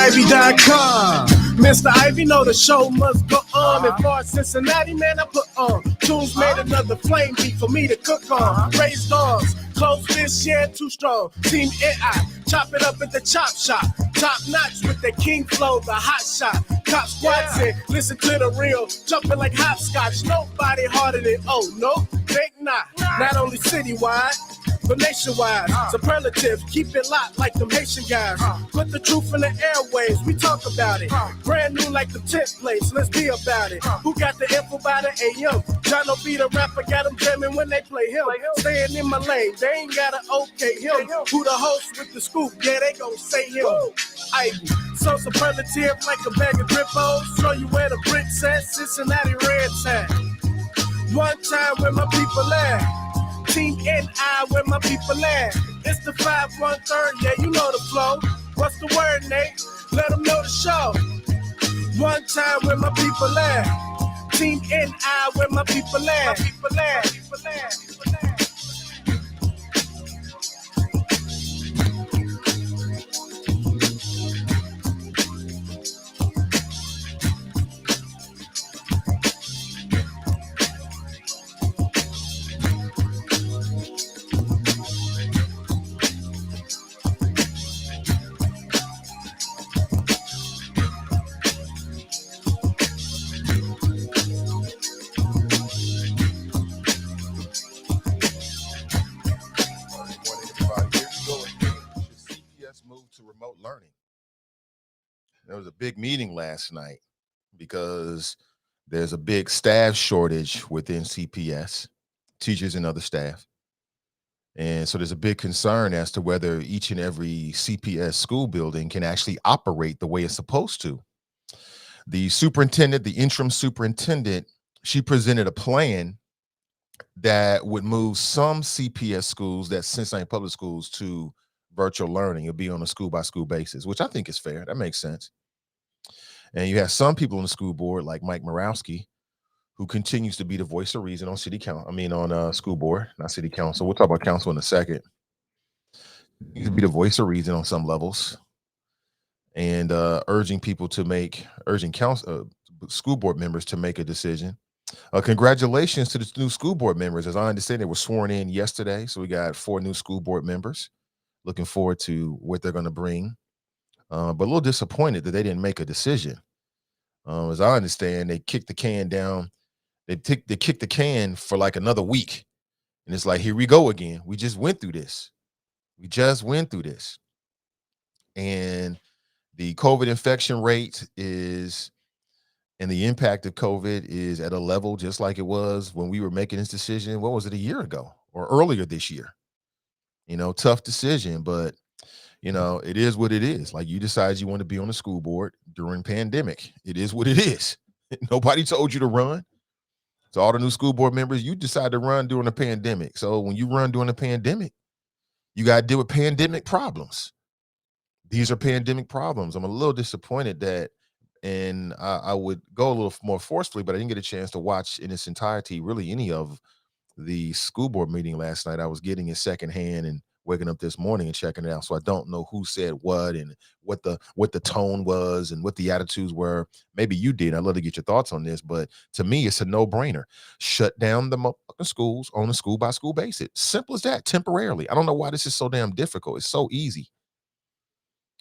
MrIvy.com. Mr. Ivy know the show must go on. And far as Cincinnati, man, I put on. Tunes made another flame beat for me to cook on. Raised dogs, close fish, yeah, too strong. Team NI, chop it up at the chop shop. Top notch with the king flow, the hot shot. Cop squats in, listen to the real. Jumping like hopscotch, nobody harder than, oh, no, think not. Not only citywide, but nationwide, superlatives, keep it locked like them Haitian guys. Put the truth in the airwaves, we talk about it. Brand new like the tent plates, let's be about it. Who got the info by the AM? Jono be the rapper, got them jamming when they play him. Staying in my lane, they ain't gotta okay him. Who the host with the scoop? Yeah, they gon' say him. Ivy, so superlative like a bag of Drippos. Show you where the bricks at, Cincinnati Reds at. One time where my people at. Team NI, where my people at? It's the 513, yeah, you know the flow. What's the word, Nate? Let them know the show. One time, where my people at? Team NI, where my people at? Remote learning. There was a big meeting last night because there's a big staff shortage within CPS, teachers and other staff. And so there's a big concern as to whether each and every CPS school building can actually operate the way it's supposed to. The superintendent, the interim superintendent, she presented a plan that would move some CPS schools, that's Cincinnati Public Schools, to virtual learning. It'll be on a school-by-school basis, which I think is fair. That makes sense. And you have some people on the school board, like Mike Morawski, who continues to be the voice of reason on school board, not city council. We'll talk about council in a second. He needs to be the voice of reason on some levels, and urging school board members to make a decision. Congratulations to the new school board members. As I understand, they were sworn in yesterday, so we got 4 new school board members. Looking forward to what they're going to bring, but a little disappointed that they didn't make a decision. As I understand, they kicked the can down. They kicked the can for like another week, and it's like, here we go again. We just went through this. And the COVID infection rate and the impact of COVID is at a level just like it was when we were making this decision. What was it, a year ago or earlier this year? Tough decision, but it is what it is. Like, you decide you want to be on the school board during pandemic. It is what it is. Nobody told you to run. So all the new school board members, you decide to run during the pandemic. So when you run during the pandemic, you got to deal with pandemic problems. These are pandemic problems. I'm a little disappointed that, and I would go a little more forcefully, but I didn't get a chance to watch in its entirety really any of the school board meeting last night. I was getting it secondhand and waking up this morning and checking it out. So I don't know who said what and what the tone was and what the attitudes were. Maybe you did. I'd love to get your thoughts on this, but to me, it's a no-brainer. Shut down the motherfucking schools on a school-by-school basis. Simple as that, temporarily. I don't know why this is so damn difficult. It's so easy.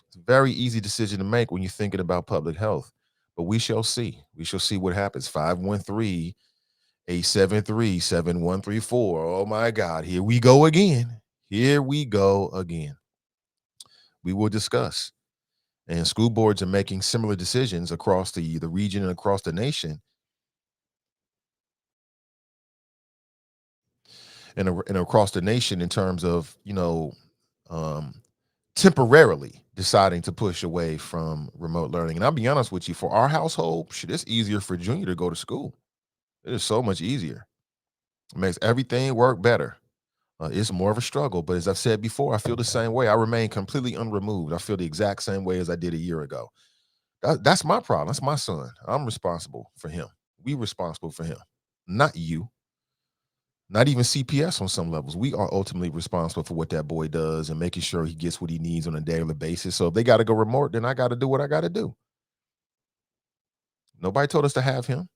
It's a very easy decision to make when you're thinking about public health, but we shall see. We shall see what happens. 513-873-7134. Oh my God, here we go again. We will discuss. And school boards are making similar decisions across the region and across the nation. And across the nation in terms of, temporarily deciding to push away from remote learning. And I'll be honest with you, for our household, it's easier for Junior to go to school. It is so much easier. It makes everything work better. It's more of a struggle, but as I've said before, I feel the same way. I remain completely unremoved. I feel the exact same way as I did a year ago. That's my problem. That's my son. I'm responsible for him. We responsible for him, not you. Not even CPS on some levels. We are ultimately responsible for what that boy does and making sure he gets what he needs on a daily basis. So if they got to go remote, then I got to do what I got to do. Nobody told us to have him.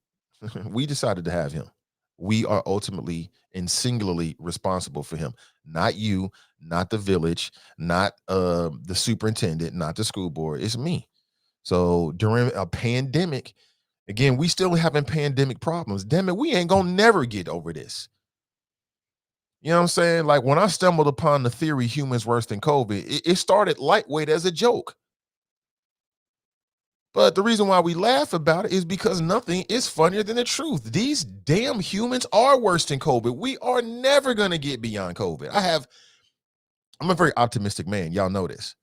We decided to have him. We are ultimately and singularly responsible for him. Not you, not the village, not the superintendent, not the school board. It's me. So during a pandemic, again, we still having pandemic problems. Damn it, we ain't gonna never get over this. You know what I'm saying? Like when I stumbled upon the theory humans worse than COVID, it started lightweight as a joke. But the reason why we laugh about it is because nothing is funnier than the truth. These damn humans are worse than COVID. We are never going to get beyond COVID. I'm a very optimistic man. Y'all know this.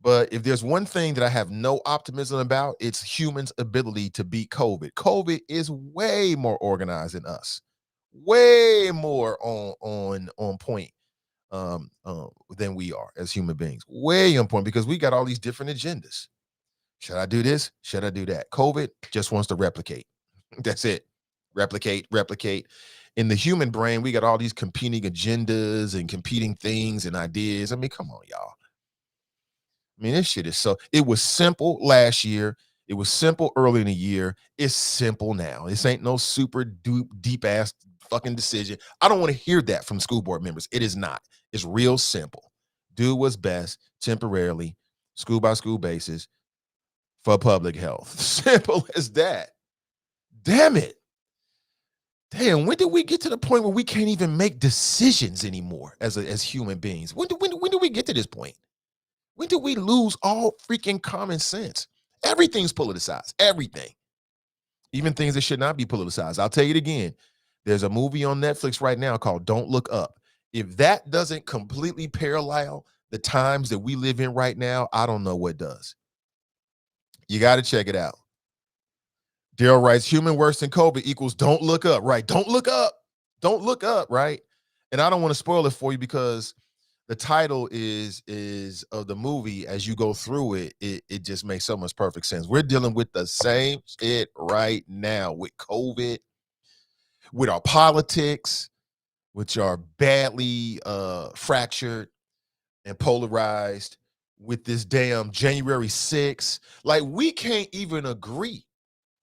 But if there's one thing that I have no optimism about, it's humans' ability to beat COVID. COVID is way more organized than us, way more on point than we are as human beings. Way on point because we got all these different agendas. Should I do this? Should I do that? COVID just wants to replicate. That's it. Replicate, replicate. In the human brain, we got all these competing agendas and competing things and ideas. I mean, come on, y'all. I mean, this shit is so, it was simple last year. It was simple early in the year. It's simple now. This ain't no super deep ass fucking decision. I don't want to hear that from school board members. It is not. It's real simple. Do what's best temporarily, school by school basis for public health. Simple as that. Damn it. Damn, when did we get to the point where we can't even make decisions anymore as human beings? When do we get to this point? When did we lose all freaking common sense? Everything's politicized. Everything. Even things that should not be politicized. I'll tell you it again. There's a movie on Netflix right now called Don't Look Up. If that doesn't completely parallel the times that we live in right now, I don't know what does. You got to check it out. Daryl writes, human worse than COVID equals don't look up, right? Don't look up. Don't look up, right? And I don't want to spoil it for you because the title is of the movie. As you go through it, it just makes so much perfect sense. We're dealing with the same shit right now with COVID, with our politics, which are badly fractured and polarized, with this damn January 6th. Like, we can't even agree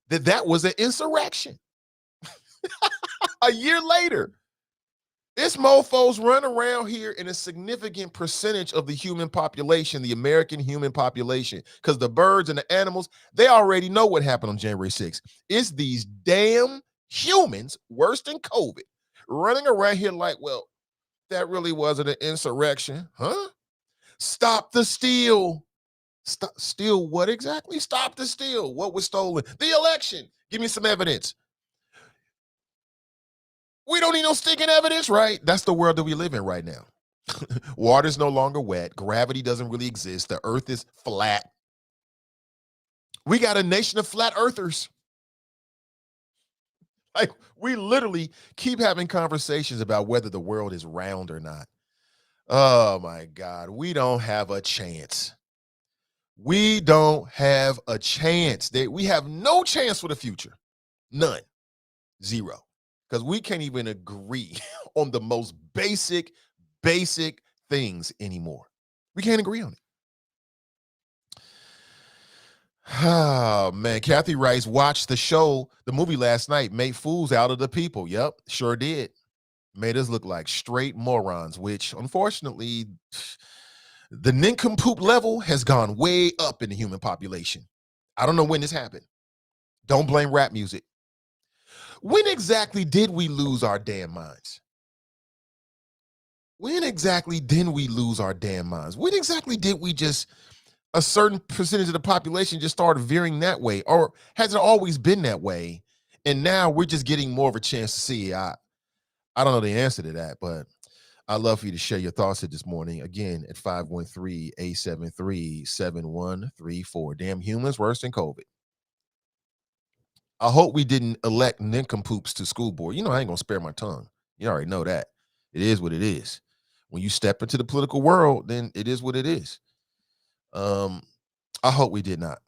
that was an insurrection. A year later, this mofos run around here in a significant percentage of the human population, the American human population, because the birds and the animals, they already know what happened on January 6th. It's these damn humans, worse than COVID, running around here like, well, that really wasn't an insurrection, huh? Stop the steal. Stop, steal what exactly? Stop the steal. What was stolen? The election. Give me some evidence. We don't need no stinking evidence, right? That's the world that we live in right now. Water's no longer wet. Gravity doesn't really exist. The earth is flat. We got a nation of flat earthers. Like, we literally keep having conversations about whether the world is round or not. Oh my God, we don't have a chance. We don't have a chance. We have no chance for the future. None. Zero. Because we can't even agree on the most basic things anymore. We can't agree on it. Oh, man. Kathy writes, watched the movie last night, made fools out of the people. Yep, sure did. Made us look like straight morons, which unfortunately, the nincompoop level has gone way up in the human population. I don't know when this happened. Don't blame rap music. When exactly did we lose our damn minds? When exactly did we lose our damn minds? When exactly did we just, a certain percentage of the population just started veering that way? Or has it always been that way? And now we're just getting more of a chance to see. I don't know the answer to that, but I'd love for you to share your thoughts this morning. Again, at 513-873-7134. Damn humans worse than COVID. I hope we didn't elect nincompoops to school board. You know, I ain't gonna spare my tongue. You already know that. It is what it is. When you step into the political world, then it is what it is. I hope we did not.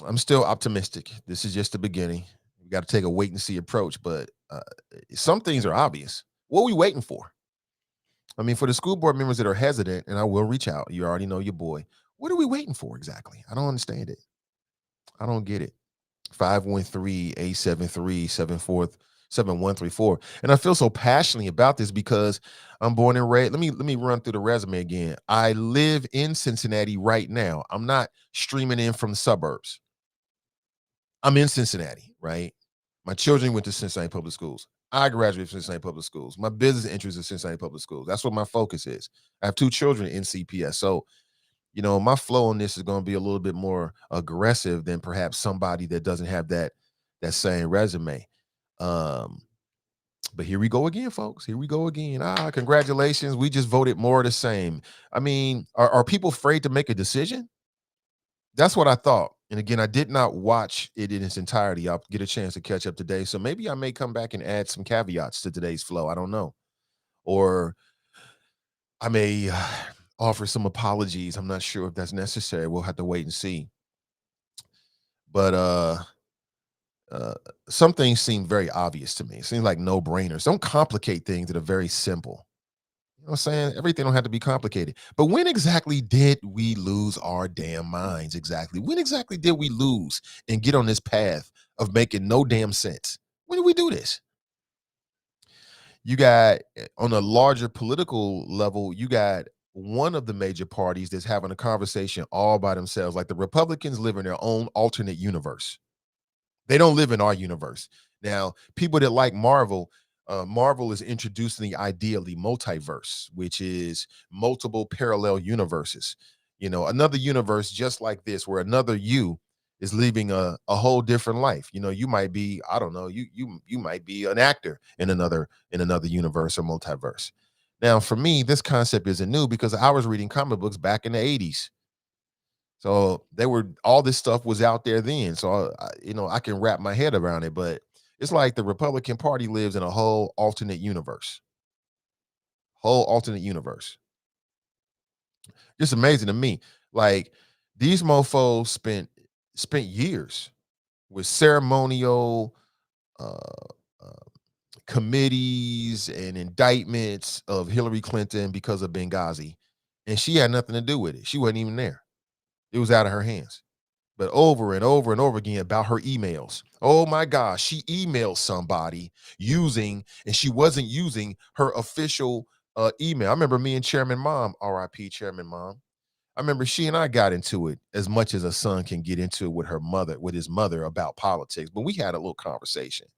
I'm still optimistic. This is just the beginning. We got to take a wait and see approach, but some things are obvious. What are we waiting for? I mean, for the school board members that are hesitant, and I will reach out, you already know your boy. What are we waiting for exactly? I don't understand it. I don't get it. 513-873-7134. And I feel so passionately about this because I'm born and raised. Let me run through the resume again. I live in Cincinnati right now. I'm not streaming in from the suburbs. I'm in Cincinnati, right? My children went to Cincinnati Public Schools. I graduated from Cincinnati Public Schools. My business interest is Cincinnati Public Schools. That's what my focus is. I have two children in CPS. So, my flow on this is going to be a little bit more aggressive than perhaps somebody that doesn't have that same resume. Um, but here we go again, folks. Here we go again. Congratulations. We just voted more of the same. I mean, are people afraid to make a decision? That's what I thought. And again, I did not watch it in its entirety. I'll get a chance to catch up today. So maybe I may come back and add some caveats to today's flow. I don't know. Or I may offer some apologies. I'm not sure if that's necessary. We'll have to wait and see. But some things seem very obvious to me. It seems like no-brainers. Don't complicate things that are very simple. You know what I'm saying? Everything don't have to be complicated. But when exactly did we lose our damn minds? Exactly. When exactly did we lose and get on this path of making no damn sense? When did we do this? You got, on a larger political level, you got one of the major parties that's having a conversation all by themselves. Like the Republicans live in their own alternate universe. They don't live in our universe. Now, people that like Marvel, Marvel is introducing the idea of the multiverse, which is multiple parallel universes. Another universe just like this, where another you is living a whole different life. You might be, I don't know, you might be an actor in another universe or multiverse. Now, for me, this concept isn't new because I was reading comic books back in the 80s. So all this stuff was out there then. So I can wrap my head around it, but it's like the Republican Party lives in a whole alternate universe. Whole alternate universe. Just amazing to me. Like these mofos spent years with ceremonial uh, uh, committees and indictments of Hillary Clinton because of Benghazi, and she had nothing to do with it. She wasn't even there. It was out of her hands. But over and over and over again about her emails. Oh my gosh, she emailed somebody and she wasn't using her official email. I remember me and Chairman Mom, RIP Chairman Mom. I remember she and I got into it as much as a son can get into it with his mother about politics. But we had a little conversation.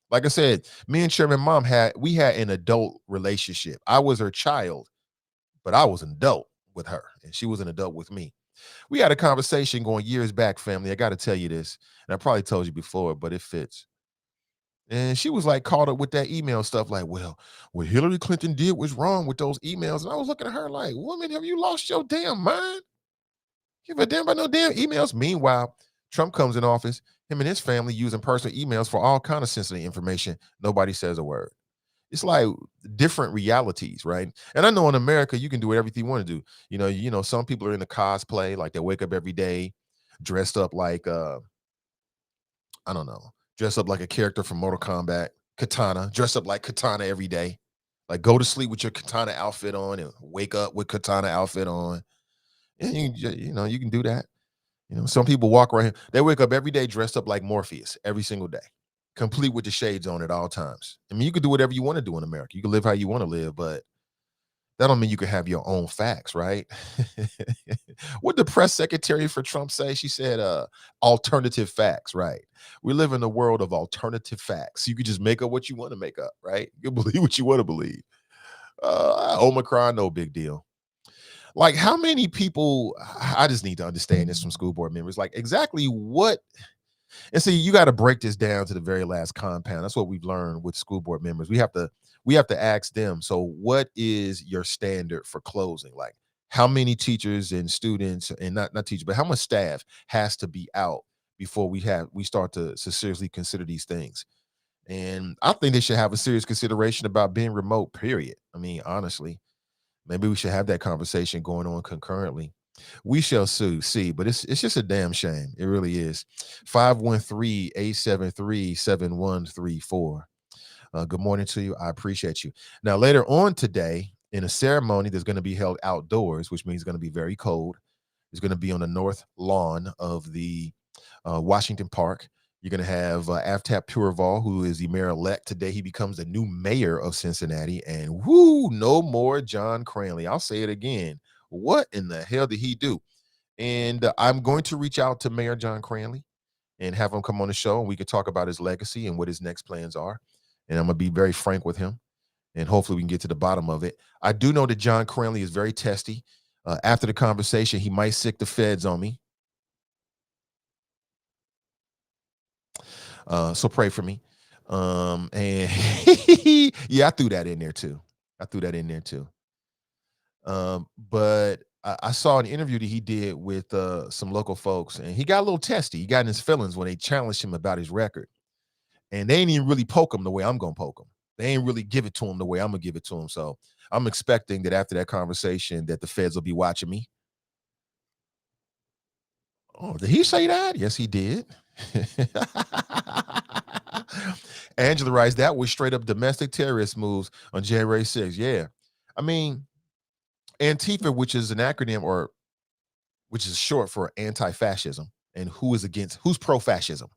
Like I said, me and Chairman Mom we had an adult relationship. I was her child, but I was an adult with her, and she was an adult with me. We had a conversation going years back, family. I got to tell you this, and I probably told you before, but it fits. And she was like caught up with that email stuff, like, well, what Hillary Clinton did was wrong with those emails. And I was looking at her like, woman, have you lost your damn mind? Give a damn about no damn emails. Meanwhile, Trump comes in office, him and his family using personal emails for all kind of sensitive information. Nobody says a word. It's like different realities, right? And I know in America you can do everything you want to do. Some people are in the cosplay, like they wake up every day dressed up like I don't know, dress up like a character from Mortal Kombat, Katana, dress up like Katana every day. Like go to sleep with your Katana outfit on and wake up with Katana outfit on. And you can do that. Some people walk around, they wake up every day dressed up like Morpheus every single day, complete with the shades on at all times. I mean, you can do whatever you want to do in America. You can live how you want to live, but that don't mean you can have your own facts, right? What the press secretary for Trump say? She said, alternative facts, right? We live in a world of alternative facts. You can just make up what you want to make up, right? You can believe what you want to believe. Omicron, no big deal. Like how many people, I just need to understand this from school board members, like exactly what. And see, you got to break this down to the very last compound. That's what we've learned with school board members. We have to ask them, so what is your standard for closing? Like how many teachers and students, and not teachers, but how much staff has to be out before we start to seriously consider these things? And I think they should have a serious consideration about being remote, period. I mean, honestly, maybe we should have that conversation going on concurrently. We shall see, but it's just a damn shame. It really is. 513-873-7134. Good morning to you. I appreciate you. Now, later on today, in a ceremony that's going to be held outdoors, which means it's going to be very cold. It's going to be on the north lawn of the Washington Park. You're going to have Aftab Pureval, who is the mayor-elect. Today, he becomes the new mayor of Cincinnati. And whoo, no more John Cranley. I'll say it again. What in the hell did he do? And I'm going to reach out to Mayor John Cranley and have him come on the show, and we can talk about his legacy and what his next plans are. And I'm going to be very frank with him, and hopefully we can get to the bottom of it. I do know that John Cranley is very testy. After the conversation, he might sick the feds on me. So pray for me. And yeah, I threw that in there too. But I saw an interview that he did with some local folks, and he got a little testy. He got in his feelings when they challenged him about his record. And they ain't even really poke him the way I'm going to poke him. They ain't really give it to him the way I'm going to give it to him. So I'm expecting that after that conversation that the feds will be watching me. Oh, did he say that? Yes, he did. Angela writes, that was straight up domestic terrorist moves on January 6th. Yeah. I mean, Antifa, which is an acronym or which is short for anti-fascism, and who's pro-fascism?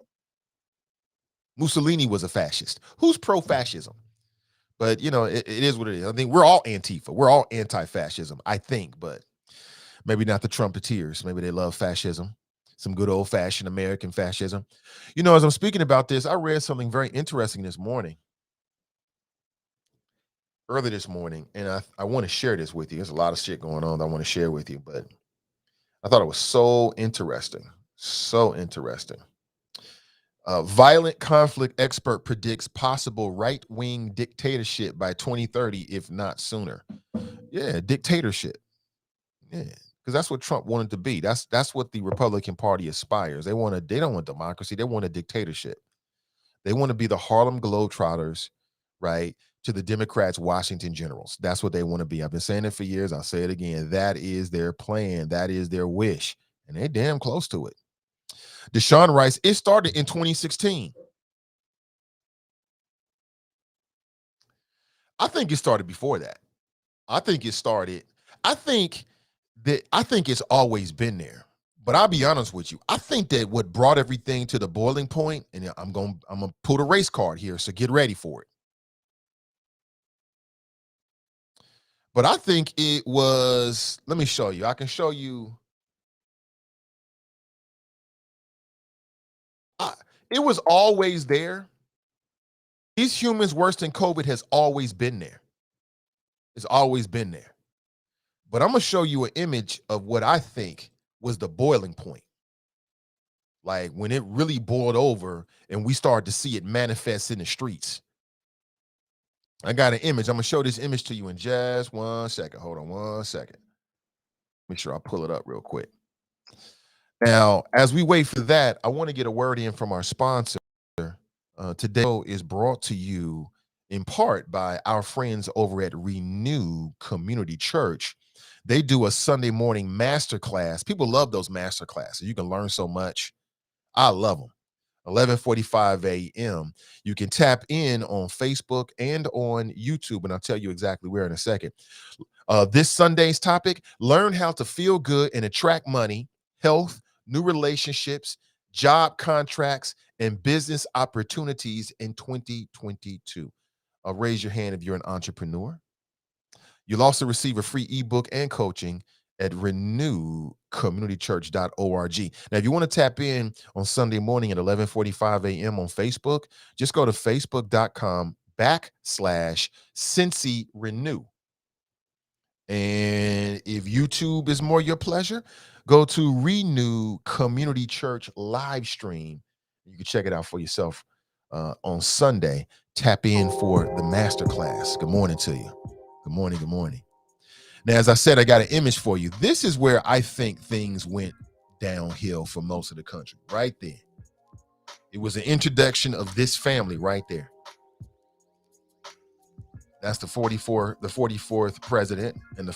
Mussolini was a fascist. Who's pro-fascism? But, it is what it is. I think we're all Antifa. We're all anti-fascism, I think, but maybe not the Trumpeteers. Maybe they love fascism, some good old-fashioned American fascism. As I'm speaking about this, I read something very interesting early this morning, and I want to share this with you. There's a lot of shit going on that I want to share with you, but I thought it was so interesting. So interesting. Violent conflict expert predicts possible right-wing dictatorship by 2030, if not sooner. Yeah, dictatorship. Yeah, because that's what Trump wanted to be. That's what the Republican Party aspires. They don't want democracy. They want a dictatorship. They want to be the Harlem Globetrotters, right, to the Democrats' Washington Generals. That's what they want to be. I've been saying it for years. I'll say it again. That is their plan. That is their wish. And they're damn close to it. Deshaun writes, it started in 2016. I think it started before that. I think it's always been there. But I'll be honest with you. I think that what brought everything to the boiling point, and I'm gonna pull the race card here, so get ready for it. But I think it was, let me show you. I can show you. It was always there. These humans worse than COVID has always been there. It's always been there. But I'm going to show you an image of what I think was the boiling point. Like when it really boiled over and we started to see it manifest in the streets. I got an image. I'm going to show this image to you in just 1 second. Hold on 1 second. Make sure I pull it up real quick. Now, as we wait for that, I want to get a word in from our sponsor. Today is brought to you in part by our friends over at Renew Community Church. They do a Sunday morning masterclass. People love those masterclasses. You can learn so much. I love them. 11:45 a.m. You can tap in on Facebook and on YouTube, and I'll tell you exactly where in a second. This Sunday's topic, learn how to feel good and attract money, health, new relationships, job contracts, and business opportunities in 2022. Raise your hand if you're an entrepreneur. You'll also receive a free ebook and coaching at renewcommunitychurch.org. Now, if you want to tap in on Sunday morning at 11:45 a.m. on Facebook, just go to facebook.com/Cincy Renew. And if YouTube is more your pleasure, go to Renew Community Church live stream. You can check it out for yourself on Sunday. Tap in for the masterclass. Good morning to you. Good morning. Good morning. Now, as I said, I got an image for you. This is where I think things went downhill for most of the country, right there. It was an introduction of this family right there. That's the 44th president and the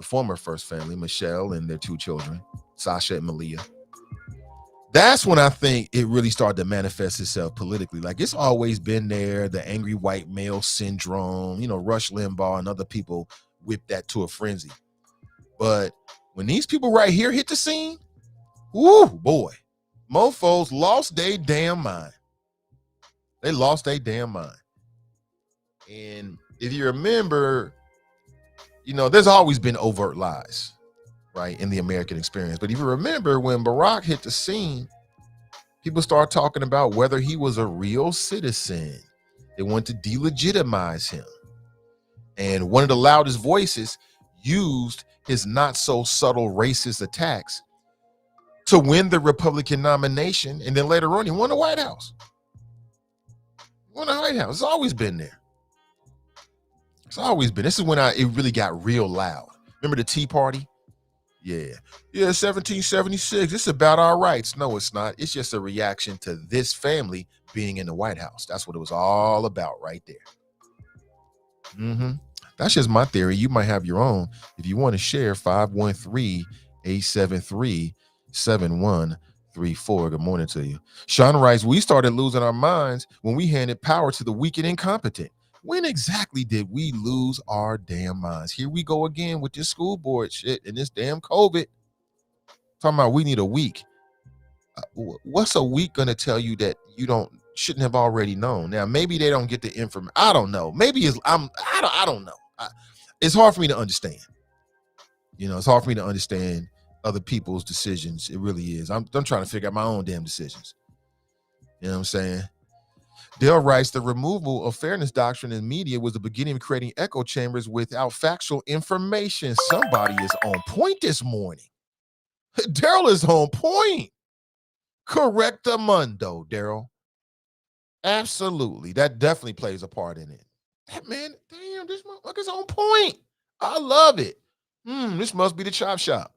former first family, Michelle and their two children, Sasha and Malia. That's when I think it really started to manifest itself politically. Like it's always been there, the angry white male syndrome, Rush Limbaugh and other people whipped that to a frenzy. But when these people right here hit the scene, whoo, boy, mofos lost their damn mind. They lost their damn mind. And if you remember, there's always been overt lies, right, in the American experience. But if you remember, when Barack hit the scene, people start talking about whether he was a real citizen. They want to delegitimize him. And one of the loudest voices used his not so subtle racist attacks to win the Republican nomination. And then later on, he won the White House. It's always been there. It's always been. This is when it really got real loud. Remember the Tea Party? Yeah, 1776. It's about our rights. No, it's not. It's just a reaction to this family being in the White House. That's what it was all about right there. That's just my theory. You might have your own. If you want to share, 513-873-7134. Good morning to you. Sean writes, we started losing our minds when we handed power to the weak and incompetent. When exactly did we lose our damn minds? Here we go again with this school board shit and this damn COVID. Talking about we need a week. What's a week going to tell you that you shouldn't have already known? Now, maybe they don't get the information. I don't know. Maybe I don't know. It's hard for me to understand. It's hard for me to understand other people's decisions. It really is. I'm trying to figure out my own damn decisions. You know what I'm saying? Dale writes, the removal of fairness doctrine in media was the beginning of creating echo chambers without factual information. Somebody is on point this morning. Daryl is on point. Correctamundo, Daryl. Absolutely. That definitely plays a part in it. That man, damn, this motherfucker's on point. I love it. This must be the chop shop.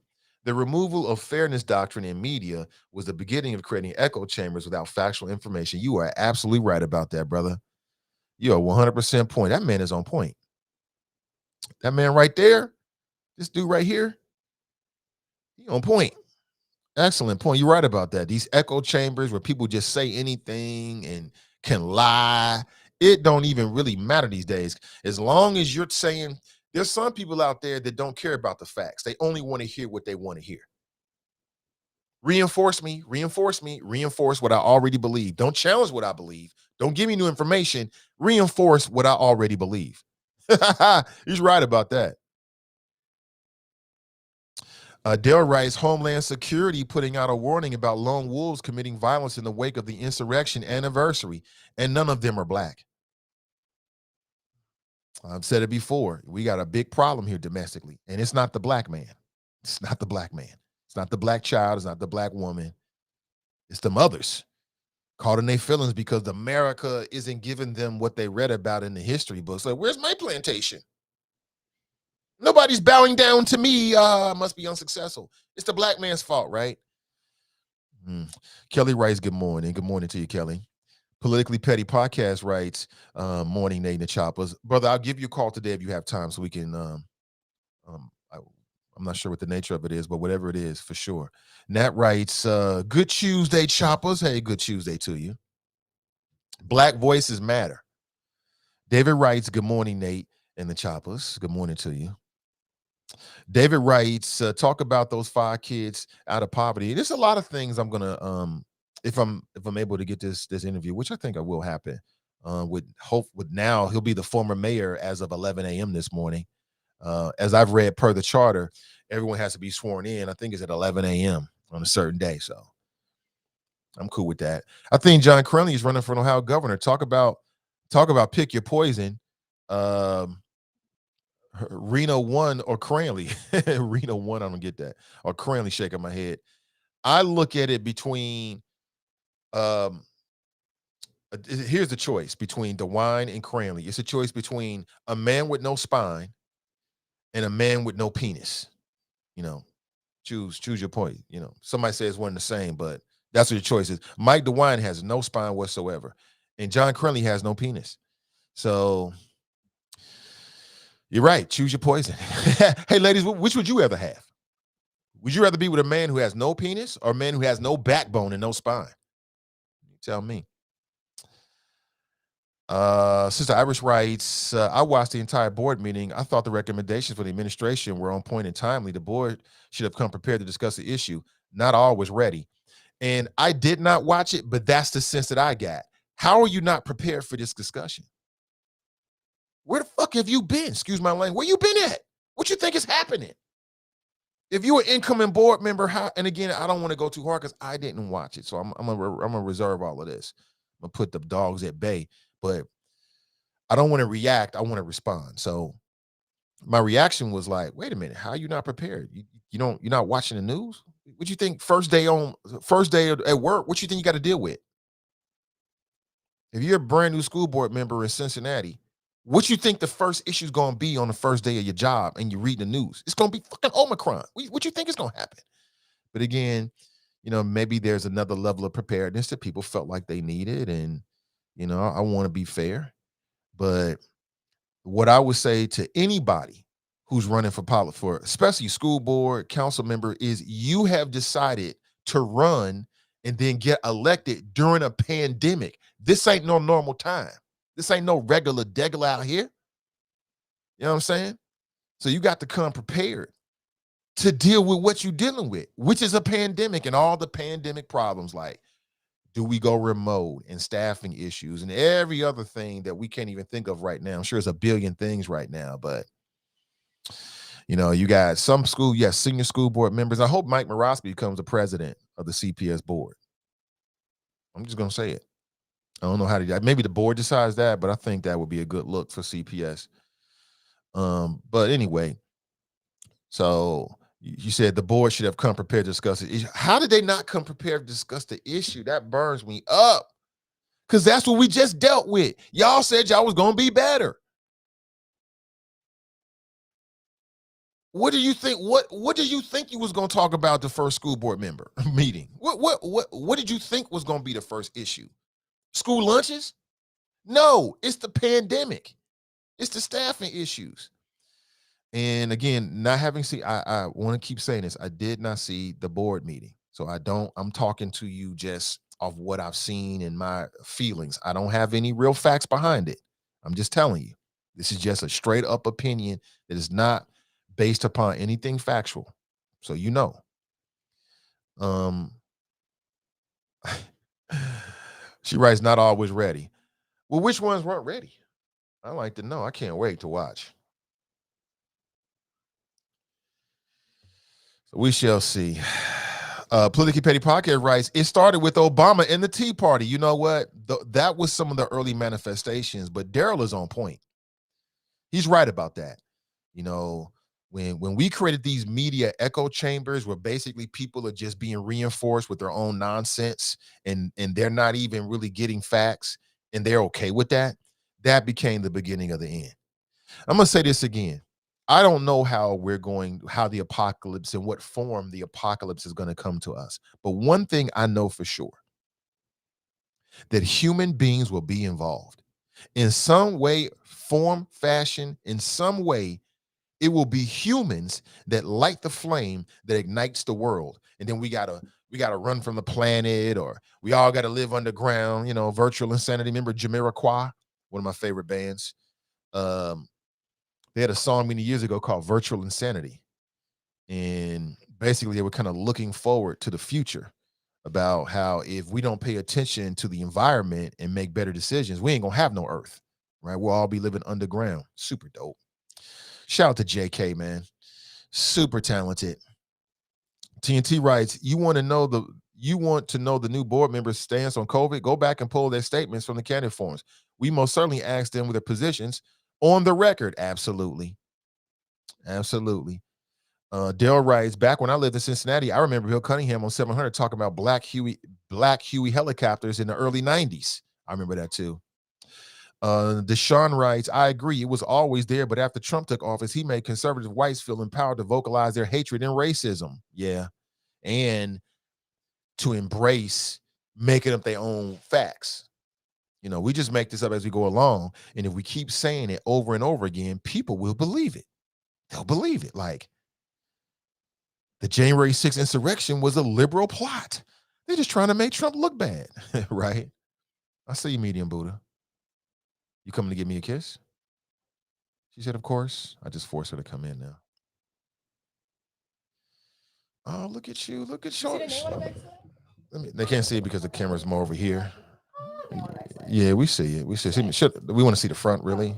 The removal of fairness doctrine in media was the beginning of creating echo chambers without factual information. You are absolutely right about that, brother. You are 100% point. That man is on point. That man right there, this dude right here, he on point. Excellent point. You're right about that. These echo chambers where people just say anything and can lie. It don't even really matter these days. As long as you're saying, there's some people out there that don't care about the facts. They only want to hear what they want to hear. Reinforce me, reinforce what I already believe. Don't challenge what I believe. Don't give me new information. Reinforce what I already believe. He's right about that. Dale writes, Homeland Security putting out a warning about lone wolves committing violence in the wake of the insurrection anniversary, and none of them are black. I've said it before. We got a big problem here domestically, and it's not the black man. It's not the black man. It's not the black child. It's not the black woman. It's the mothers caught in their feelings because America isn't giving them what they read about in the history books. Like, where's my plantation? Nobody's bowing down to me. Must be unsuccessful. It's the black man's fault, right? Kelly writes, good morning. Good morning to you, Kelly. Politically Petty Podcast writes, morning, Nate and the Choppers. Brother, I'll give you a call today if you have time so we can, I'm not sure what the nature of it is, but whatever it is, for sure. Nat writes, good Tuesday, Choppers. Hey, good Tuesday to you. Black voices matter. David writes, good morning, Nate and the Choppers. Good morning to you. David writes, talk about those 5 kids out of poverty. There's a lot of things I'm gonna if I'm able to get this interview, which I think I will happen. With now he'll be the former mayor as of 11 a.m. this morning. As I've read per the charter, everyone has to be sworn in. I think it's at 11 a.m. on a certain day. So I'm cool with that. I think John Crenley is running for an Ohio governor. Talk about pick your poison. Reno 1 or Cranley. Reno 1, I don't get that. Or Cranley, shaking my head. I look at it between here's the choice between DeWine and Cranley. It's a choice between a man with no spine and a man with no penis. Choose your point. Somebody says one and the same, but that's what your choice is. Mike DeWine has no spine whatsoever, and John Crenley has no penis. So you're right. Choose your poison. Hey, ladies, which would you ever have? Would you rather be with a man who has no penis or a man who has no backbone and no spine? You tell me. Sister Irish writes, I watched the entire board meeting. I thought the recommendations for the administration were on point and timely. The board should have come prepared to discuss the issue. Not all was ready. And I did not watch it, but that's the sense that I got. How are you not prepared for this discussion? Where the fuck have you been? Excuse my language. Where you been at? What you think is happening? If you're an incoming board member, how? And again, I don't want to go too hard because I didn't watch it, so I'm gonna reserve all of this. I'm gonna put the dogs at bay, but I don't want to react. I want to respond. So my reaction was like, wait a minute, how are you not prepared? You're not watching the news? What you think first day at work, what you think you got to deal with? If you're a brand new school board member in Cincinnati, what you think the first issue is going to be on the first day of your job and you read the news? It's going to be fucking Omicron. What you think is going to happen? But again, maybe there's another level of preparedness that people felt like they needed. And, I want to be fair. But what I would say to anybody who's running for especially school board, council member, is you have decided to run and then get elected during a pandemic. This ain't no normal time. This ain't no regular degular out here. You know what I'm saying? So you got to come prepared to deal with what you're dealing with, which is a pandemic and all the pandemic problems. Like, do we go remote and staffing issues and every other thing that we can't even think of right now? I'm sure it's a billion things right now, but you got some senior school board members. I hope Mike Morosky becomes the president of the CPS board. I'm just going to say it. I don't know how to, maybe the board decides that, but I think that would be a good look for CPS. But anyway, so you said the board should have come prepared to discuss the issue. How did they not come prepared to discuss the issue? That burns me up. Because that's what we just dealt with. Y'all said y'all was going to be better. What do you think? What do you think you was going to talk about the first school board member meeting? What did you think was going to be the first issue? School lunches? No, it's the pandemic. It's the staffing issues. And again, not having seen, I want to keep saying this. I did not see the board meeting. So I'm talking to you just of what I've seen and my feelings. I don't have any real facts behind it. I'm just telling you. This is just a straight up opinion that is not based upon anything factual. So she writes, not always ready. Well, which ones weren't ready? I like to know. I can't wait to watch. So we shall see. Politically Petty Podcast writes, it started with Obama and the Tea Party. You know what? That was some of the early manifestations, but Daryl is on point. He's right about that. When we created these media echo chambers where basically people are just being reinforced with their own nonsense and they're not even really getting facts and they're okay with that, that became the beginning of the end. I'm going to say this again. I don't know how the apocalypse and what form the apocalypse is going to come to us. But one thing I know for sure, that human beings will be involved in some way, form, fashion, in some way. It will be humans that light the flame that ignites the world. And then we gotta run from the planet, or we all gotta live underground, virtual insanity. Remember Jamiroquai, one of my favorite bands? They had a song many years ago called Virtual Insanity. And basically they were kind of looking forward to the future about how if we don't pay attention to the environment and make better decisions, we ain't gonna have no earth, right? We'll all be living underground. Super dope. Shout out to JK, man. Super talented. TNT writes, you want to know the new board members' stance on COVID? Go back and pull their statements from the candidate forums. We most certainly asked them with their positions on the record. Absolutely. Absolutely. Dale writes, back when I lived in Cincinnati, I remember Bill Cunningham on 700 talking about Black Huey helicopters in the early 90s. I remember that too. Deshaun writes, I agree. It was always there, but after Trump took office, he made conservative whites feel empowered to vocalize their hatred and racism. Yeah. And to embrace making up their own facts. We just make this up as we go along. And if we keep saying it over and over again, people will believe it. They'll believe it. Like, The January 6th insurrection was a liberal plot. They're just trying to make Trump look bad, right? I see you, medium Buddha. You coming to give me a kiss? She said, of course. I just forced her to come in now. Oh, look at you. Look at you. They can't see it because the camera's more over here. Yeah, we see it. We see it. We want to see the front, really?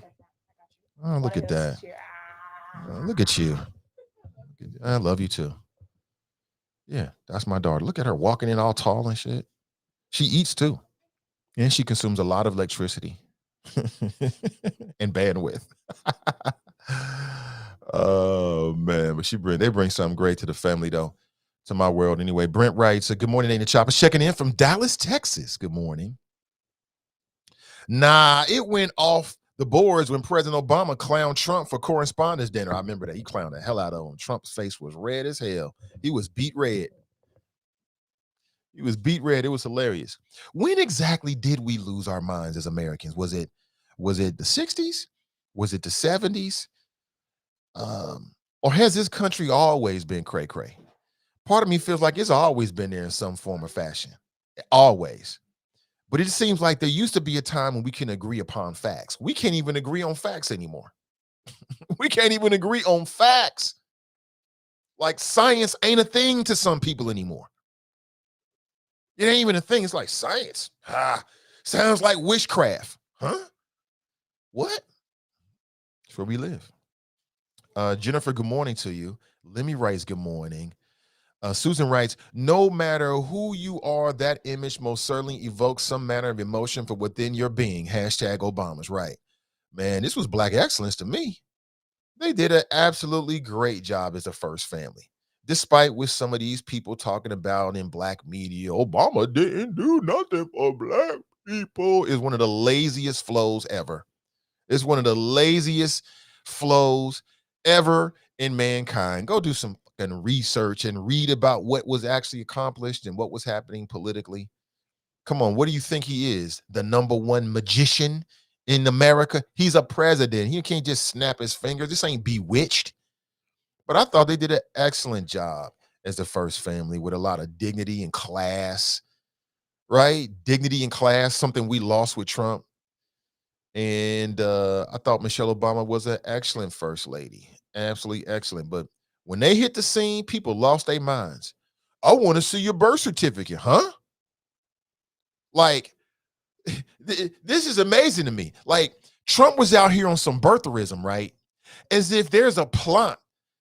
Oh, look at that. Oh, look at you. I love you too. Yeah, that's my daughter. Look at her walking in all tall and shit. She eats too. And she consumes a lot of electricity and bandwidth. Oh man, but they bring something great to the family though, to my world anyway. Brent writes, good morning, Nate and Chopper, checking in from Dallas, Texas. Good morning. Nah, it went off the boards when President Obama clowned Trump for correspondence dinner. I remember that. He clowned the hell out of him. Trump's face was red as hell. He was beat red. He was beat red. It was hilarious. When exactly did we lose our minds as Americans? Was it the 60s? Was it the 70s? Or has this country always been cray-cray? Part of me feels like it's always been there in some form or fashion. Always. But it seems like there used to be a time when we can agree upon facts. We can't even agree on facts anymore. We can't even agree on facts. Like science ain't a thing to some people anymore. It ain't even a thing. It's like science. Sounds like witchcraft. Huh? What? That's where we live. Jennifer, good morning to you. Lemmy writes, good morning. Susan writes, no matter who you are, that image most certainly evokes some manner of emotion from within your being. Hashtag Obama's right. Man, this was Black excellence to me. They did an absolutely great job as a first family. Despite with some of these people talking about in Black media, Obama didn't do nothing for Black people, is one of the laziest flows ever. It's one of the laziest flows ever in mankind. Go do some fucking research and read about what was actually accomplished and what was happening politically. Come on, what do you think he is? The number one magician in America? He's a president. He can't just snap his fingers. This ain't Bewitched. But I thought they did an excellent job as the first family with a lot of dignity and class, right? Dignity and class, something we lost with Trump. And I thought Michelle Obama was an excellent first lady. Absolutely excellent. But when they hit the scene, people lost their minds. I want to see your birth certificate, huh? Like, this is amazing to me. Like, Trump was out here on some birtherism, right? As if there's a plot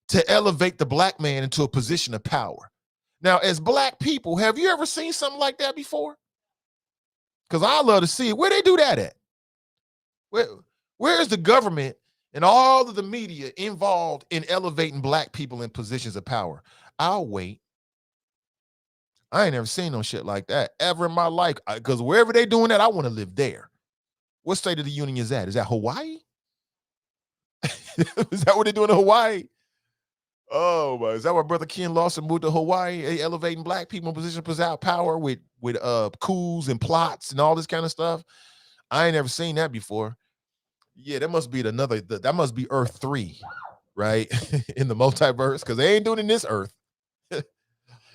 to elevate the Black man into a position of power. Now, as Black people, have you ever seen something like that before? Because I love to see it. Where they do that at? Where is the government and all of the media involved in elevating Black people in positions of power? I'll wait. I ain't never seen no shit like that ever in my life. Because wherever they doing that, I want to live there. What state of the union is that? Is that Hawaii? Is that what they're doing in Hawaii? Oh my! Is that why Brother Ken Lawson moved to Hawaii? They elevating Black people in positions of power with coups and plots and all this kind of stuff. I ain't never seen that before. Yeah, that must be that must be Earth 3, right? In the multiverse, because they ain't doing it in this Earth.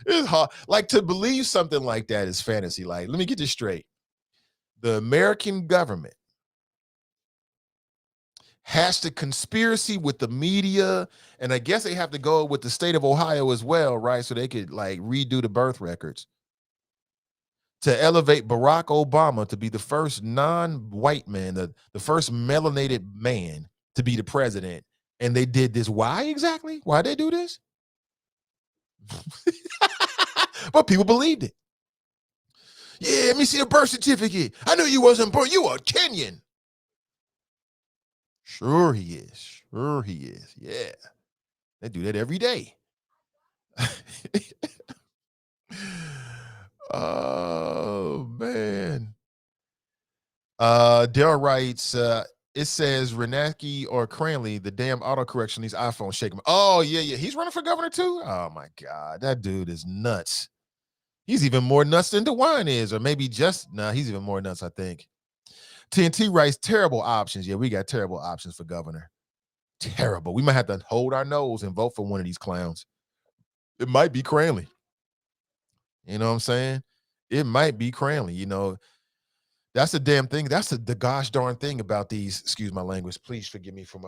It's hard. Like, to believe something like that is fantasy. Like, let me get this straight. The American government has to conspiracy with the media, and I guess they have to go with the state of Ohio as well, right? So they could like redo the birth records to elevate Barack Obama to be the first non-white man, the first melanated man to be the president. And they did this. Why exactly? Why they do this? But people believed it. Yeah, let me see the birth certificate. I knew you wasn't born. You are Kenyan. Sure he is. Sure he is. Yeah. They do that every day. Oh, man. Daryl writes, it says Renacki or Cranley, the damn autocorrection, these iPhones shaking. Oh, yeah. He's running for governor too? Oh, my God. That dude is nuts. He's even more nuts than DeWine is, or maybe he's even more nuts, I think. TNT writes, terrible options. Yeah, we got terrible options for governor. Terrible. We might have to hold our nose and vote for one of these clowns. It might be Cranley. You know what I'm saying? It might be Cranley. That's the damn thing. That's the gosh darn thing about these. Excuse my language. Please forgive me for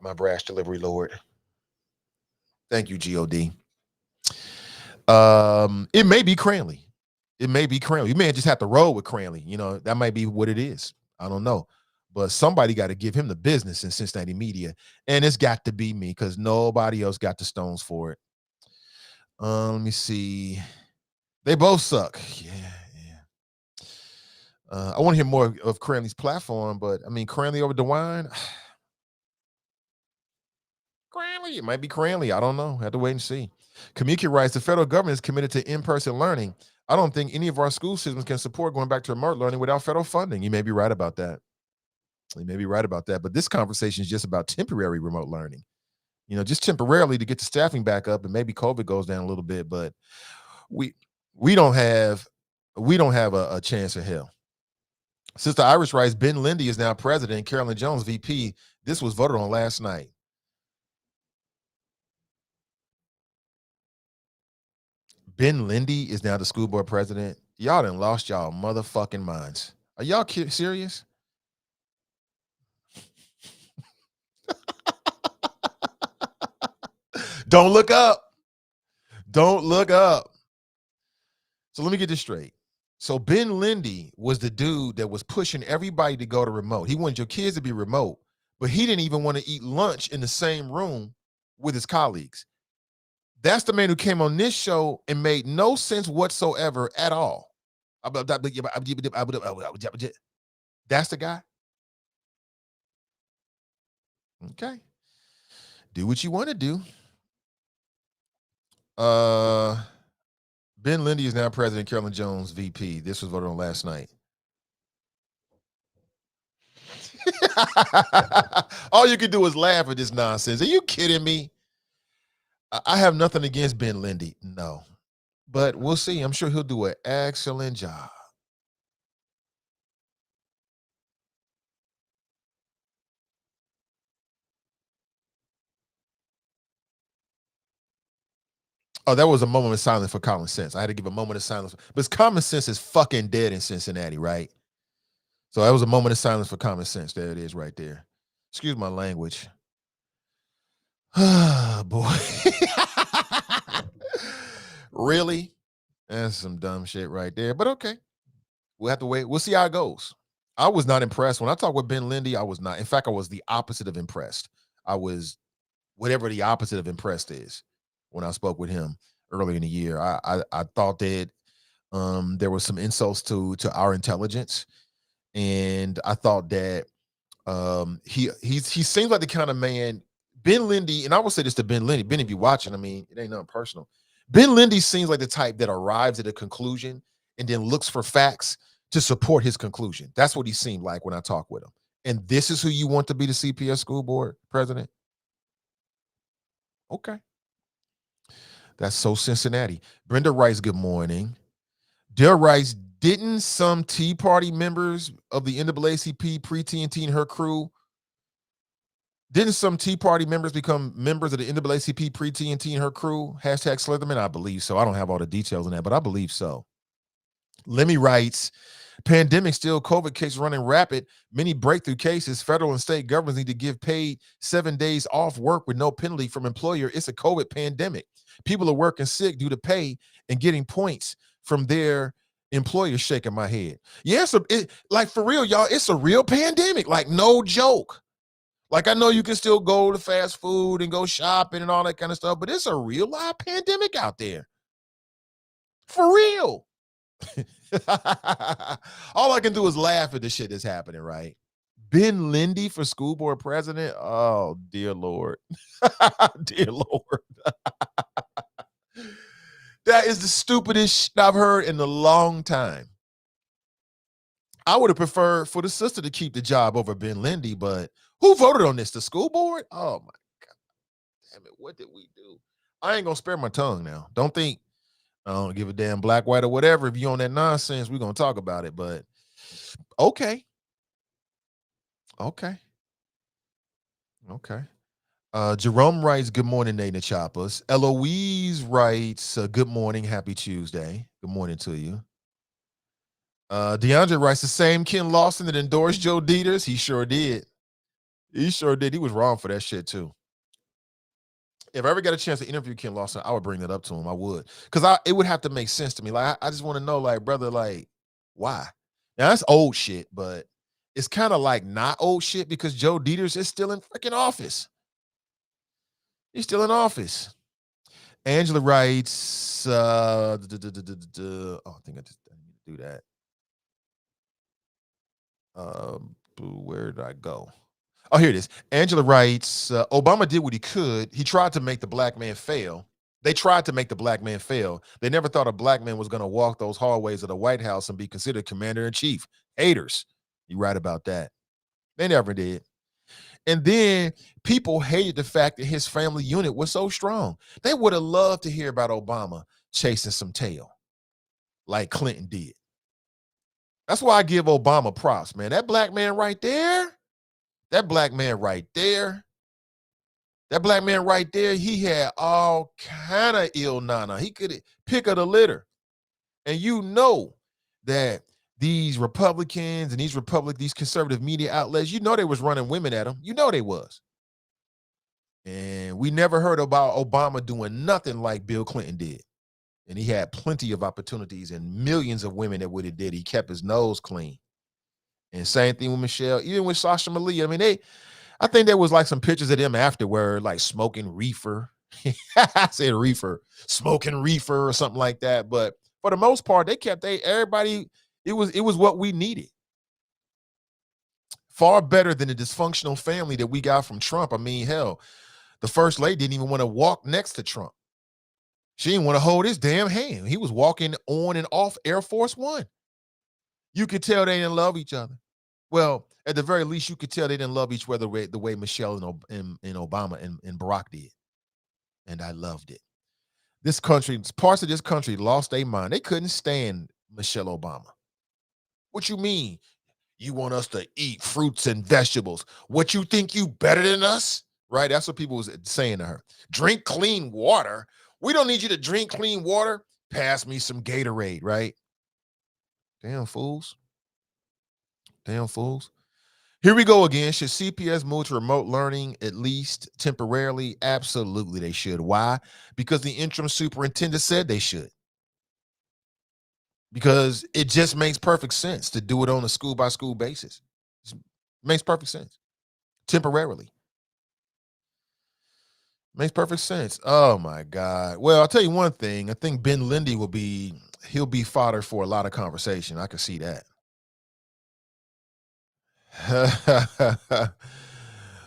my brash delivery, Lord. Thank you, God. It may be Cranley. It may be Cranley. You may just have to roll with Cranley. That might be what it is. I don't know. But somebody got to give him the business in Cincinnati media. And it's got to be me because nobody else got the stones for it. Let me see. They both suck. Yeah. I want to hear more of Cranley's platform, but I mean, Cranley over DeWine. Cranley. It might be Cranley. I don't know. Have to wait and see. Kamiki writes, the federal government is committed to in-person learning. I don't think any of our school systems can support going back to remote learning without federal funding. You may be right about that. But this conversation is just about temporary remote learning. Just temporarily to get the staffing back up, and maybe COVID goes down a little bit, but we don't have a chance in hell. Sister Irish writes, Ben Lindy is now president, Carolyn Jones VP. This was voted on last night. Ben Lindy is now the school board president. Y'all done lost y'all motherfucking minds. Are y'all serious? Don't look up. Don't look up. So let me get this straight. So Ben Lindy was the dude that was pushing everybody to go to remote. He wanted your kids to be remote, but he didn't even want to eat lunch in the same room with his colleagues. That's the man who came on this show and made no sense whatsoever at all. That's the guy. Okay. Do what you want to do. Ben Lindy is now president, Carolyn Jones VP. This was voted on last night. All you can do is laugh at this nonsense. Are you kidding me? I have nothing against Ben Lindy. No. But we'll see. I'm sure he'll do an excellent job. Oh, that was a moment of silence for common sense. I had to give a moment of silence. But common sense is fucking dead in Cincinnati, right? So that was a moment of silence for common sense. There it is right there. Excuse my language. Boy. Really? That's some dumb shit right there. But okay. We'll have to wait. We'll see how it goes. I was not impressed. When I talked with Ben Lindy, I was not. In fact, I was the opposite of impressed. I was whatever the opposite of impressed is when I spoke with him earlier in the year. I thought that there was some insults to our intelligence. And I thought that he seems like the kind of man, Ben Lindy, and I will say this to Ben Lindy. Ben, if you're watching, I mean, it ain't nothing personal. Ben Lindy seems like the type that arrives at a conclusion and then looks for facts to support his conclusion. That's what he seemed like when I talked with him. And this is who you want to be the CPS school board president? Okay. That's so Cincinnati. Brenda writes, good morning. Dale writes, didn't some Tea Party members of the NAACP, pre-TNT, and her crew, didn't some Tea Party members become members of the NAACP, pre-TNT, and her crew? Hashtag Slitherman? I believe so. I don't have all the details on that, but I believe so. Lemmy writes, pandemic still, COVID cases running rapid, many breakthrough cases. Federal and state governments need to give paid 7 days off work with no penalty from employer. It's a COVID pandemic. People are working sick due to pay and getting points from their employers. Shaking my head. Yeah, like for real, y'all, it's a real pandemic. Like no joke. Like I know you can still go to fast food and go shopping and all that kind of stuff, but it's a real live pandemic out there. For real. All I can do is laugh at the shit that's happening, right? Ben Lindy for school board president? Oh, dear Lord. Dear Lord. That is the stupidest shit I've heard in a long time. I would have preferred for the sister to keep the job over Ben Lindy, but who voted on this? The school board? Oh, my God. Damn it. What did we do? I ain't going to spare my tongue now. Don't think I don't give a damn black, white, or whatever. If you on that nonsense, we're going to talk about it, but okay. Okay. Jerome writes, good morning, Nate and Choppers. Eloise writes, good morning, happy Tuesday. Good morning to you. DeAndre writes, the same Ken Lawson that endorsed Joe Dieters. He sure did. He sure did. He was wrong for that shit, too. If I ever got a chance to interview Ken Lawson, I would bring that up to him. I would. Because it would have to make sense to me. Like, I just want to know, like, brother, like, why? Now, that's old shit, but it's kind of like not old shit because Joe Dieters is still in freaking office. He's still in office. Angela writes, oh, I think I need to do that. Where did I go? Oh, here it is. Angela writes, Obama did what he could. He tried to make the black man fail. They tried to make the black man fail. They never thought a black man was going to walk those hallways of the White House and be considered commander-in-chief. Haters. You're right about that. They never did. And then people hated the fact that his family unit was so strong. They would have loved to hear about Obama chasing some tail like Clinton did. That's why I give Obama props, man. That black man right there, that black man right there, he had all kind of ill nana. He could pick of the litter. And you know that these Republicans and these conservative media outlets, you know they was running women at them. You know they was. And we never heard about Obama doing nothing like Bill Clinton did. And he had plenty of opportunities and millions of women that would have did. He kept his nose clean. And same thing with Michelle, even with Sasha Malia. I mean, I think there was like some pictures of them afterward, like smoking reefer. I said reefer, smoking reefer or something like that. But for the most part, everybody, it was what we needed. Far better than the dysfunctional family that we got from Trump. I mean, hell, the first lady didn't even want to walk next to Trump. She didn't want to hold his damn hand. He was walking on and off Air Force One. You could tell they didn't love each other. Well, at the very least, you could tell they didn't love each other the way Michelle and Obama and Barack did. And I loved it. This country, parts of this country lost their mind. They couldn't stand Michelle Obama. What you mean? You want us to eat fruits and vegetables? What, you think you better than us? Right? That's what people was saying to her. Drink clean water. We don't need you to drink clean water. Pass me some Gatorade, right? Damn fools. Damn fools. Here we go again. Should CPS move to remote learning at least temporarily? Absolutely, they should. Why? Because the interim superintendent said they should. Because it just makes perfect sense to do it on a school-by-school basis. It makes perfect sense. Temporarily. Makes perfect sense. Oh, my God. Well, I'll tell you one thing. I think Ben Lindy he'll be fodder for a lot of conversation. I can see that.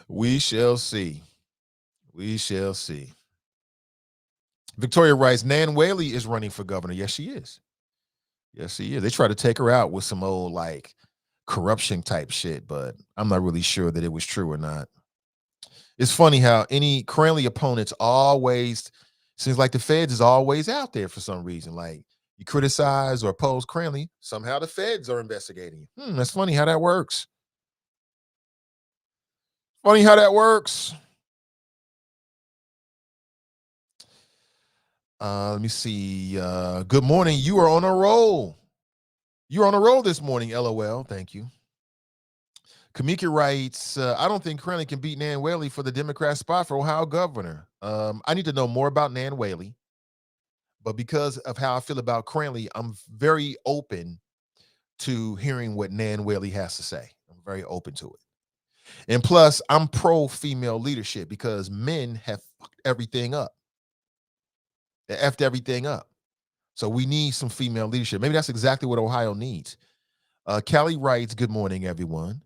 We shall see. We shall see. Victoria writes, Nan Whaley is running for governor. Yes, she is. Yes, she is. They try to take her out with some old like corruption type shit, but I'm not really sure that it was true or not. It's funny how any Cranley opponents always seems like the feds is always out there for some reason. Like you criticize or oppose Cranley, somehow the feds are investigating you. That's funny how that works. Funny how that works. Let me see. Good morning. You are on a roll. You're on a roll this morning, LOL. Thank you. Kamika writes, I don't think Cranley can beat Nan Whaley for the Democrat spot for Ohio governor. I need to know more about Nan Whaley. But because of how I feel about Cranley, I'm very open to hearing what Nan Whaley has to say. I'm very open to it. And plus, I'm pro-female leadership because men have fucked everything up. They effed everything up. So we need some female leadership. Maybe that's exactly what Ohio needs. Callie writes, good morning, everyone.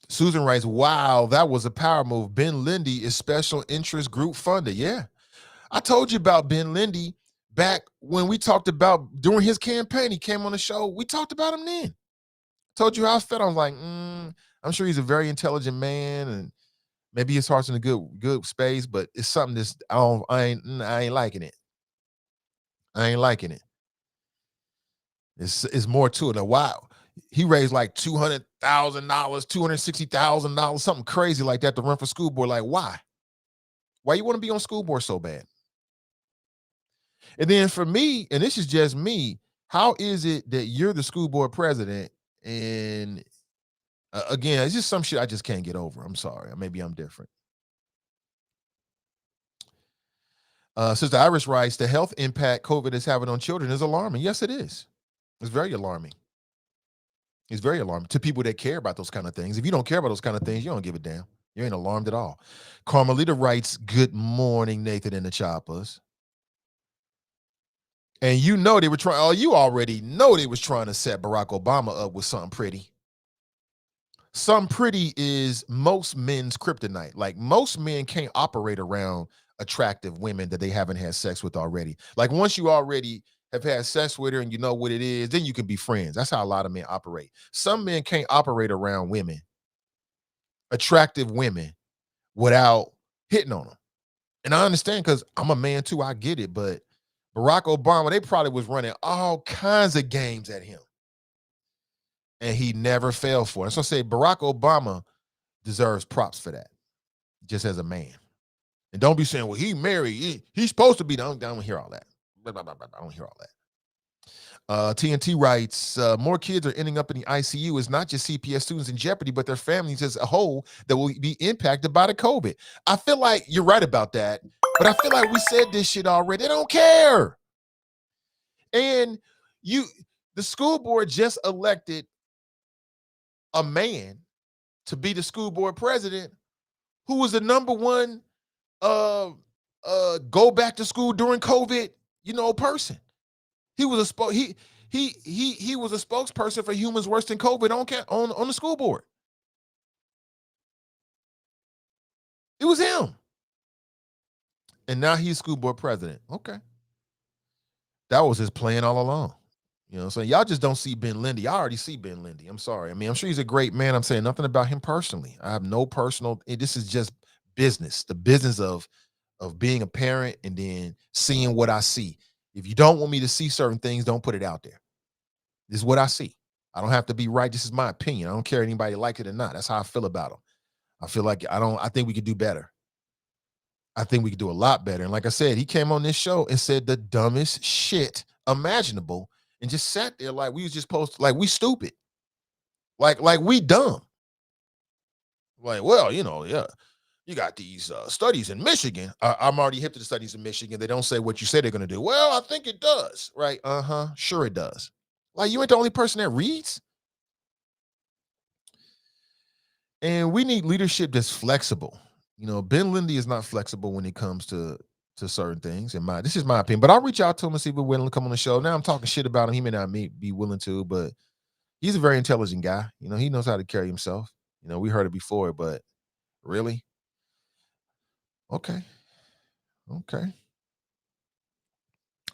Susan writes, wow, that was a power move. Ben Lindy is special interest group funded. Yeah. I told you about Ben Lindy back when we talked about during his campaign. He came on the show. We talked about him then. Told you how I felt. I was like, I'm sure he's a very intelligent man and maybe his heart's in a good space, but it's something that's I ain't liking it. I ain't liking it. It's more to it. Now, wow. He raised like $200,000 $260,000, something crazy like that to run for school board. Like, why? Why you want to be on school board so bad? And then for me, and this is just me, how is it that you're the school board president? And again, it's just some shit I just can't get over. I'm sorry. Maybe I'm different. Sister Iris writes, the health impact COVID is having on children is alarming. Yes, it is. It's very alarming. It's very alarming to people that care about those kind of things. If you don't care about those kind of things, you don't give a damn. You ain't alarmed at all. Carmelita writes, good morning, Nathan and the Choppers. And you know they were trying, oh, you already know they was trying to set Barack Obama up with something pretty. Something pretty is most men's kryptonite. Like most men can't operate around attractive women that they haven't had sex with already. Like once you already have had sex with her and you know what it is, then you can be friends. That's how a lot of men operate. Some men can't operate around women, attractive women, without hitting on them. And I understand because I'm a man too, I get it. But Barack Obama, they probably was running all kinds of games at him. And he never fell for it. So I say Barack Obama deserves props for that, just as a man. And don't be saying, well, he married. He's supposed to be. I don't hear all that. I don't hear all that. TNT writes, more kids are ending up in the ICU. It's not just CPS students in jeopardy, but their families as a whole that will be impacted by the COVID. I feel like you're right about that, but I feel like we said this shit already. They don't care. And the school board just elected a man to be the school board president who was the number one go back to school during COVID, person. He was he was a spokesperson for humans worse than COVID on the school board. It was him. And now he's school board president. Okay. That was his plan all along. You know what I'm saying? Y'all just don't see Ben Lindy. I already see Ben Lindy. I'm sorry. I mean, I'm sure he's a great man. I'm saying nothing about him personally. I have no personal, this is just business. The business of being a parent and then seeing what I see. If you don't want me to see certain things, don't put it out there. This is what I see. I don't have to be right. This is my opinion. I don't care if anybody like it or not. That's how I feel about him. I feel like I think we could do better. I think we could do a lot better. And like I said, he came on this show and said the dumbest shit imaginable and just sat there like we was just supposed to, like we stupid. Like we dumb. Like, well, yeah. You got these studies in Michigan. I'm already hip to the studies in Michigan. They don't say what you say they're going to do. Well, I think it does. Right? Sure it does. Like, you ain't the only person that reads. And we need leadership that's flexible. Ben Lindy is not flexible when it comes to certain things. This is my opinion. But I'll reach out to him and see if we're willing to come on the show. Now I'm talking shit about him. He may not be willing to, but he's a very intelligent guy. He knows how to carry himself. We heard it before, but really? Okay.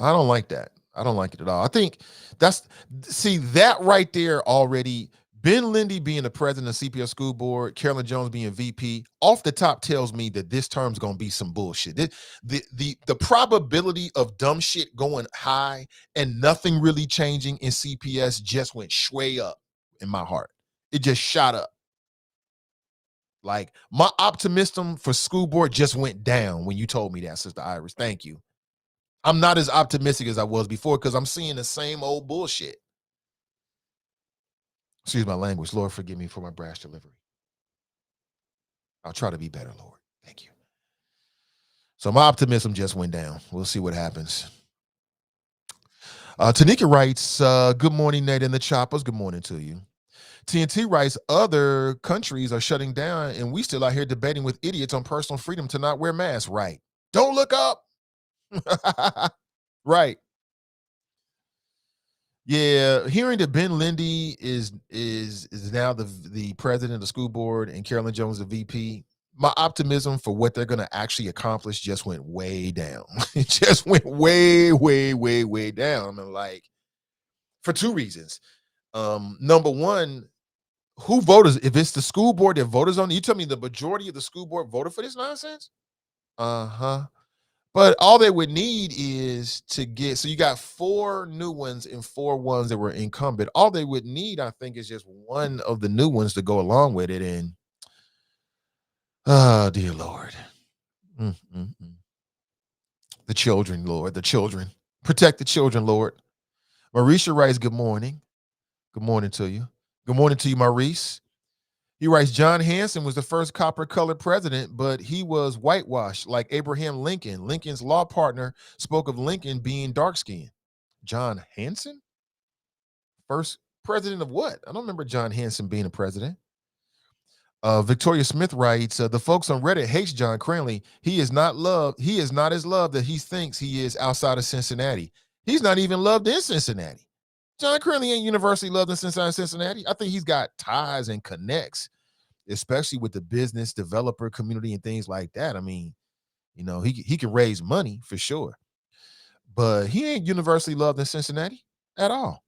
I don't like that. I don't like it at all. I think that right there already, Ben Lindy being the president of CPS school board, Carolyn Jones being VP, off the top tells me that this term's going to be some bullshit. The probability of dumb shit going high and nothing really changing in CPS just went way up in my heart. It just shot up. Like my optimism for school board just went down when you told me that, Sister Iris. Thank you. I'm not as optimistic as I was before because I'm seeing the same old bullshit. Excuse my language. Lord, forgive me for my brash delivery. I'll try to be better, Lord. Thank you. So my optimism just went down. We'll see what happens. Tanika writes, good morning, Nate and the Choppers. Good morning to you. TNT writes, other countries are shutting down and we still out here debating with idiots on personal freedom to not wear masks. Right. Don't look up. Right. Yeah, hearing that Ben Lindy is now the president of the school board and Carolyn Jones the VP, my optimism for what they're going to actually accomplish just went way down. It just went way, way, way, way down. I mean, like, for two reasons. Number one, who voted? If it's the school board that voters on, you tell me the majority of the school board voted for this nonsense? Uh-huh. But all they would need is to get, so you got four new ones and four ones that were incumbent. All they would need, I think, is just one of the new ones to go along with it. And oh, dear Lord. Mm, mm, mm. The children, Lord, the children. Protect the children, Lord. Marisha writes, good morning. Good morning to you. Good morning to you, Maurice. He writes, John Hanson was the first copper colored president, but he was whitewashed like Abraham Lincoln. Lincoln's law partner spoke of Lincoln being dark skinned. John Hanson? First president of what? I don't remember John Hanson being a president. Victoria Smith writes, the folks on Reddit hates John Cranley. He is not loved. He is not as loved that he thinks he is outside of Cincinnati. He's not even loved in Cincinnati. John Cranley ain't universally loved in Cincinnati. I think he's got ties and connects, especially with the business developer community and things like that. I mean, he can raise money for sure, but he ain't universally loved in Cincinnati at all.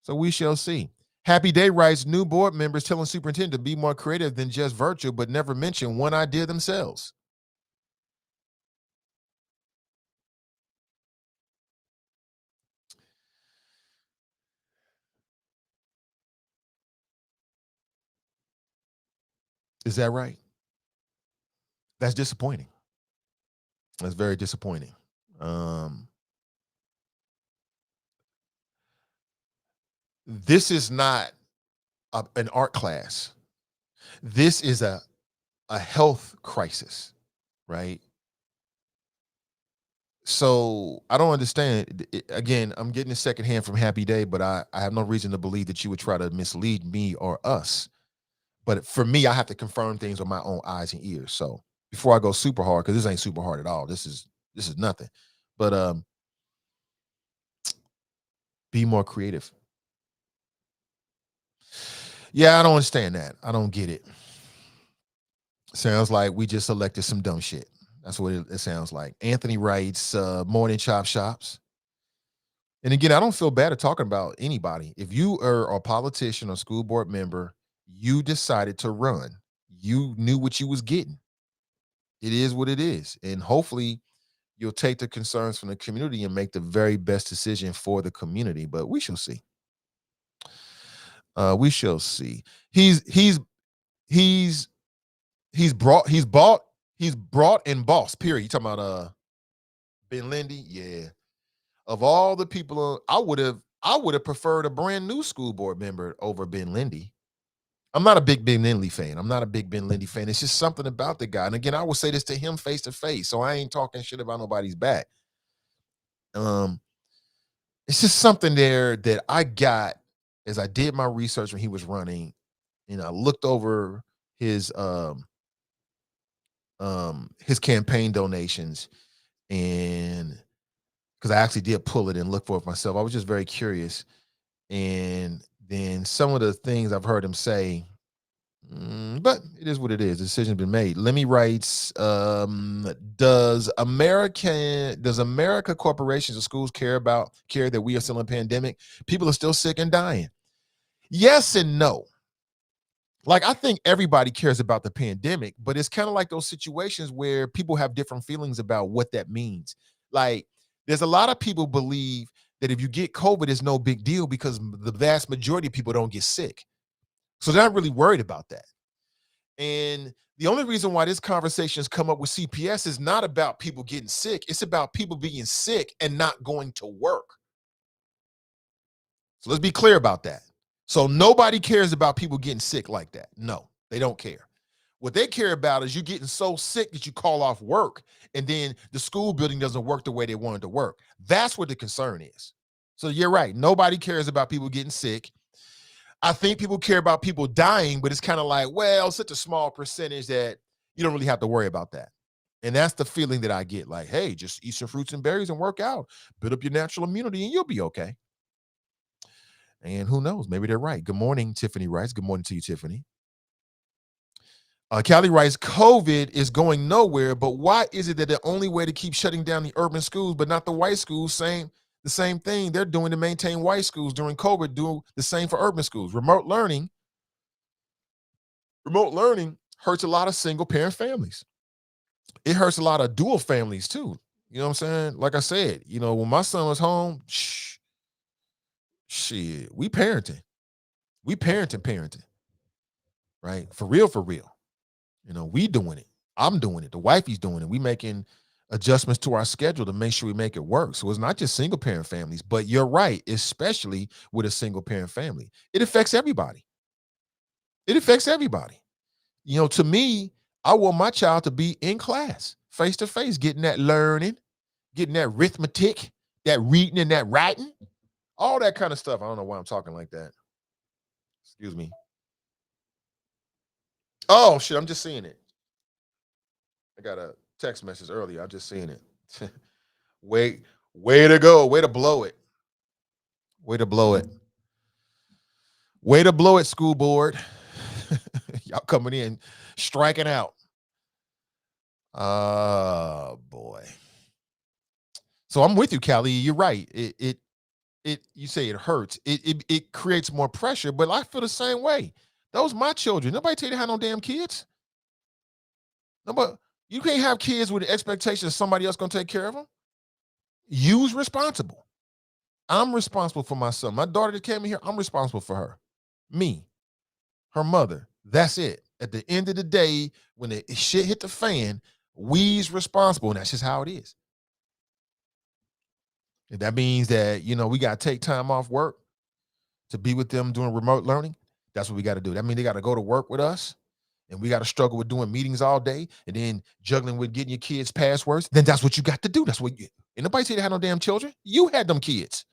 So we shall see. Happy Day writes, new board members telling superintendent to be more creative than just virtual, but never mention one idea themselves. Is that right? That's disappointing. That's very disappointing. This is not an art class. This is a health crisis, right? So I don't understand. Again, I'm getting a secondhand from Happy Day, but I have no reason to believe that you would try to mislead me or us. But for me, I have to confirm things with my own eyes and ears. So before I go super hard, because this ain't super hard at all. This is nothing. But be more creative. Yeah, I don't understand that. I don't get it. Sounds like we just elected some dumb shit. That's what it sounds like. Anthony writes, morning chop shops. And again, I don't feel bad at talking about anybody. If you are a politician or school board member, you decided to run. You knew what you was getting. It is what it is. And hopefully you'll take the concerns from the community and make the very best decision for the community. But we shall see. We shall see. He's brought and bossed, period. You talking about Ben Lindy? Yeah. Of all the people, I would have preferred a brand new school board member over Ben Lindy. I'm not a big Ben Lindy fan. It's just something about the guy. And again, I will say this to him face to face. So I ain't talking shit about nobody's back. It's just something there that I got as I did my research when he was running, and I looked over his campaign donations, and because I actually did pull it and look for it myself. I was just very curious. And then some of the things I've heard him say, but it is what it is. The decision's been made. Lemmy writes, does America corporations and schools care that we are still in a pandemic? People are still sick and dying. Yes and no. Like, I think everybody cares about the pandemic, but it's kind of like those situations where people have different feelings about what that means. Like, there's a lot of people believe that if you get COVID, it's no big deal because the vast majority of people don't get sick. So they're not really worried about that. And the only reason why this conversation has come up with CPS is not about people getting sick. It's about people being sick and not going to work. So let's be clear about that. So nobody cares about people getting sick like that. No, they don't care. What they care about is you getting so sick that you call off work and then the school building doesn't work the way they wanted to work. That's what the concern is. So you're right. Nobody cares about people getting sick. I think people care about people dying, but it's kind of like, well, such a small percentage that you don't really have to worry about that. And that's the feeling that I get. Like, hey, just eat some fruits and berries and work out, build up your natural immunity, and you'll be okay. And who knows? Maybe they're right. Good morning, Tiffany writes. Good morning to you, Tiffany. Callie writes, COVID is going nowhere, but why is it that the only way to keep shutting down the urban schools, but not the white schools, the same thing they're doing to maintain white schools during COVID, do the same for urban schools? Remote learning hurts a lot of single parent families. It hurts a lot of dual families too. You know what I'm saying? Like I said, when my son was home, shit, we parenting. We parenting, right? For real, for real. We doing it. I'm doing it. The wifey's doing it. We making adjustments to our schedule to make sure we make it work. So it's not just single parent families, but you're right, especially with a single parent family. It affects everybody. It affects everybody. To me, I want my child to be in class, face to face, getting that learning, getting that arithmetic, that reading and that writing, all that kind of stuff. I don't know why I'm talking like that. Excuse me. Oh, shit, I'm just seeing it. I got a text message earlier. I'm just seeing it. Way to go. Way to blow it. Way to blow it. Way to blow it, school board. Y'all coming in, striking out. Boy. So I'm with you, Callie. You're right. You say it hurts. It creates more pressure, but I feel the same way. Those my children. Nobody tell you to have no damn kids. Nobody. You can't have kids with the expectation that somebody else gonna take care of them. You's responsible. I'm responsible for my son. My daughter that came in here, I'm responsible for her. Me, her mother. That's it. At the end of the day, when the shit hit the fan, we's responsible, and that's just how it is. And that means that, we got to take time off work to be with them doing remote learning. That's what we got to do. That means they got to go to work with us, and we got to struggle with doing meetings all day and then juggling with getting your kids passwords. Then that's what you got to do. That's what ain't nobody say they had no damn children. You had them kids.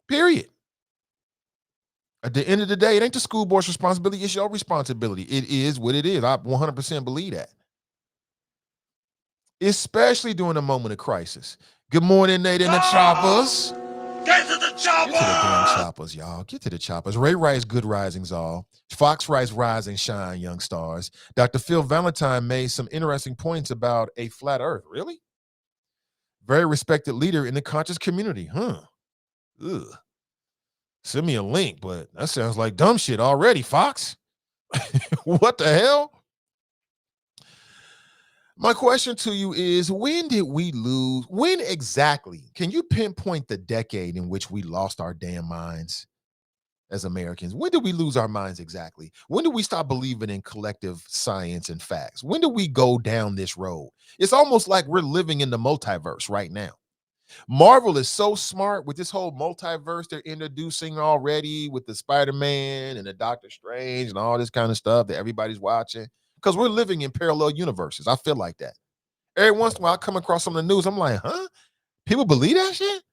Period. At the end of the day, it ain't the school board's responsibility. It's your responsibility. It is what it is. I 100% believe that. Especially during a moment of crisis. Good morning, Nate and the Choppers. Get to the choppers! Get to the damn choppers, y'all. Get to the choppers. Ray writes good risings, all. Fox writes rise and shine, young stars. Dr. Phil Valentine made some interesting points about a flat earth. Really? Very respected leader in the conscious community. Huh. Ugh. Send me a link, but that sounds like dumb shit already, Fox. What the hell? My question to you is, when did we lose? When exactly? Can you pinpoint the decade in which we lost our damn minds as Americans? When did we lose our minds exactly? When did we stop believing in collective science and facts? When did we go down this road? It's almost like we're living in the multiverse right now. Marvel is so smart with this whole multiverse they're introducing already with the Spider-Man and the Doctor Strange and all this kind of stuff that everybody's watching, because we're living in parallel universes. I feel like that. Every once in a while I come across some of the news, I'm like, huh? People believe that shit?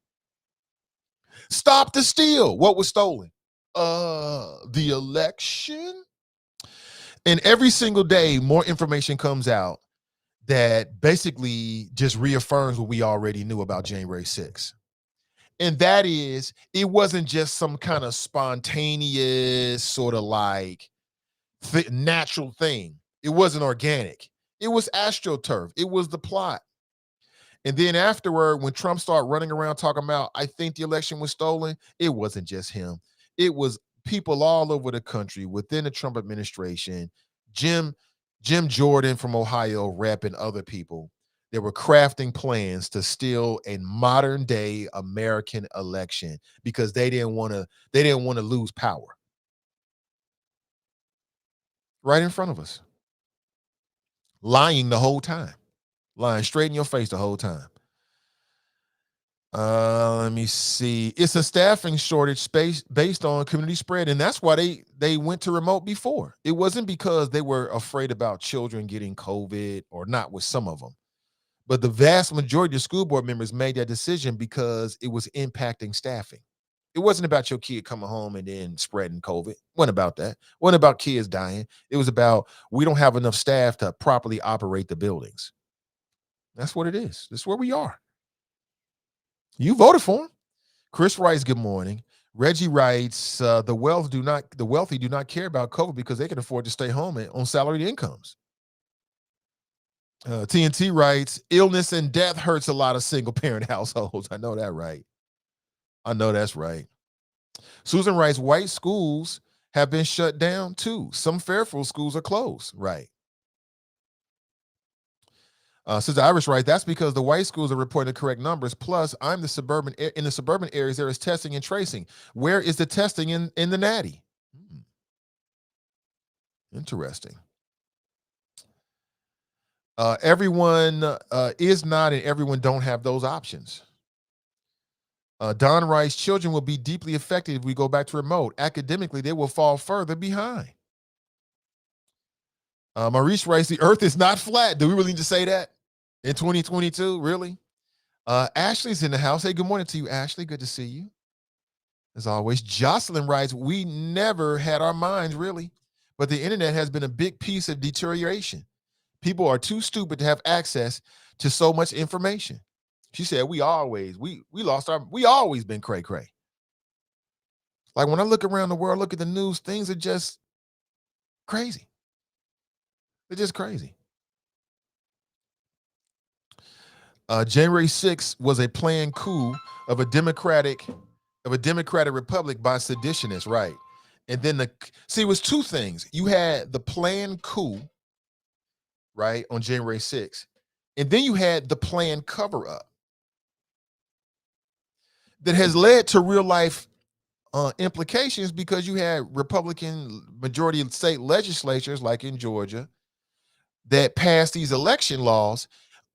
Stop the steal. What was stolen? The election? And every single day, more information comes out that basically just reaffirms what we already knew about January 6th. And that is, it wasn't just some kind of spontaneous sort of like natural thing. It wasn't organic. It was astroturf. It was the plot. And then afterward, when Trump started running around talking about, I think the election was stolen, it wasn't just him. It was people all over the country within the Trump administration, Jim Jordan from Ohio, Rep, and other people. They were crafting plans to steal a modern day American election because they didn't want to lose power. Right in front of us. Lying the whole time. Lying straight in your face the whole time. Let me see. It's a staffing shortage space based on community spread, and that's why they went to remote before. It wasn't because they were afraid about children getting COVID, or not with some of them. But the vast majority of school board members made that decision because it was impacting staffing. It wasn't about your kid coming home and then spreading COVID. It wasn't about that. It wasn't about kids dying. It was about, we don't have enough staff to properly operate the buildings. That's what it is. That's where we are. You voted for him. Chris writes, good morning. Reggie writes, the wealthy do not care about COVID because they can afford to stay home on salaried incomes. TNT writes, illness and death hurts a lot of single parent households. I know that right. I know that's right. Susan writes, white schools have been shut down too. Some Fairfield schools are closed. Right. Sister Irish, right? That's because the white schools are reporting the correct numbers. Plus, in the suburban areas, there is testing and tracing. Where is the testing in the natty? Interesting. Everyone is not, and everyone don't have those options. Don writes, children will be deeply affected if we go back to remote. Academically, they will fall further behind. Maurice writes, the earth is not flat. Do we really need to say that in 2022? Really? Ashley's in the house. Hey, good morning to you, Ashley. Good to see you. As always, Jocelyn writes, we never had our minds, really, but the internet has been a big piece of deterioration. People are too stupid to have access to so much information. She said, we always been cray cray. Like when I look around the world, look at the news, things are just crazy. They're just crazy. January 6th was a planned coup of a democratic republic by seditionists, right? And then it was two things. You had the planned coup, right, on January 6th, and then you had the planned cover up that has led to real life implications, because you had Republican majority state legislatures, like in Georgia, that passed these election laws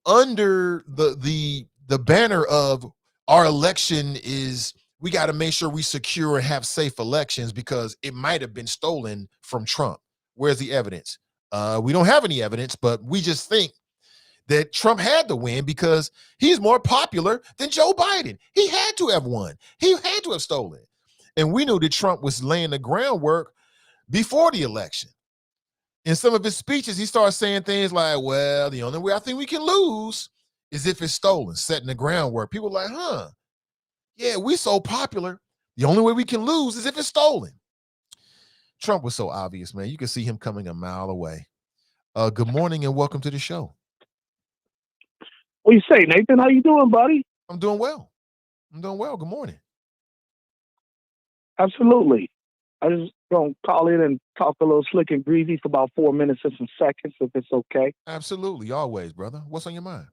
under the banner of our election is, we got to make sure we secure and have safe elections because it might have been stolen from Trump. Where's the evidence? We don't have any evidence, but we just think that Trump had to win because he's more popular than Joe Biden. He had to have won. He had to have stolen. And we knew that Trump was laying the groundwork before the election. In some of his speeches, he started saying things like, well, the only way I think we can lose is if it's stolen, setting the groundwork. People were like, yeah, we so popular. The only way we can lose is if it's stolen. Trump was so obvious, man. You could see him coming a mile away. Good morning and welcome to the show. What you say, Nathan? How you doing, buddy? I'm doing well. Good morning. Absolutely. I just gonna call in and talk a little slick and greasy for about 4 minutes and some seconds, if it's okay. Absolutely, always, brother. What's on your mind?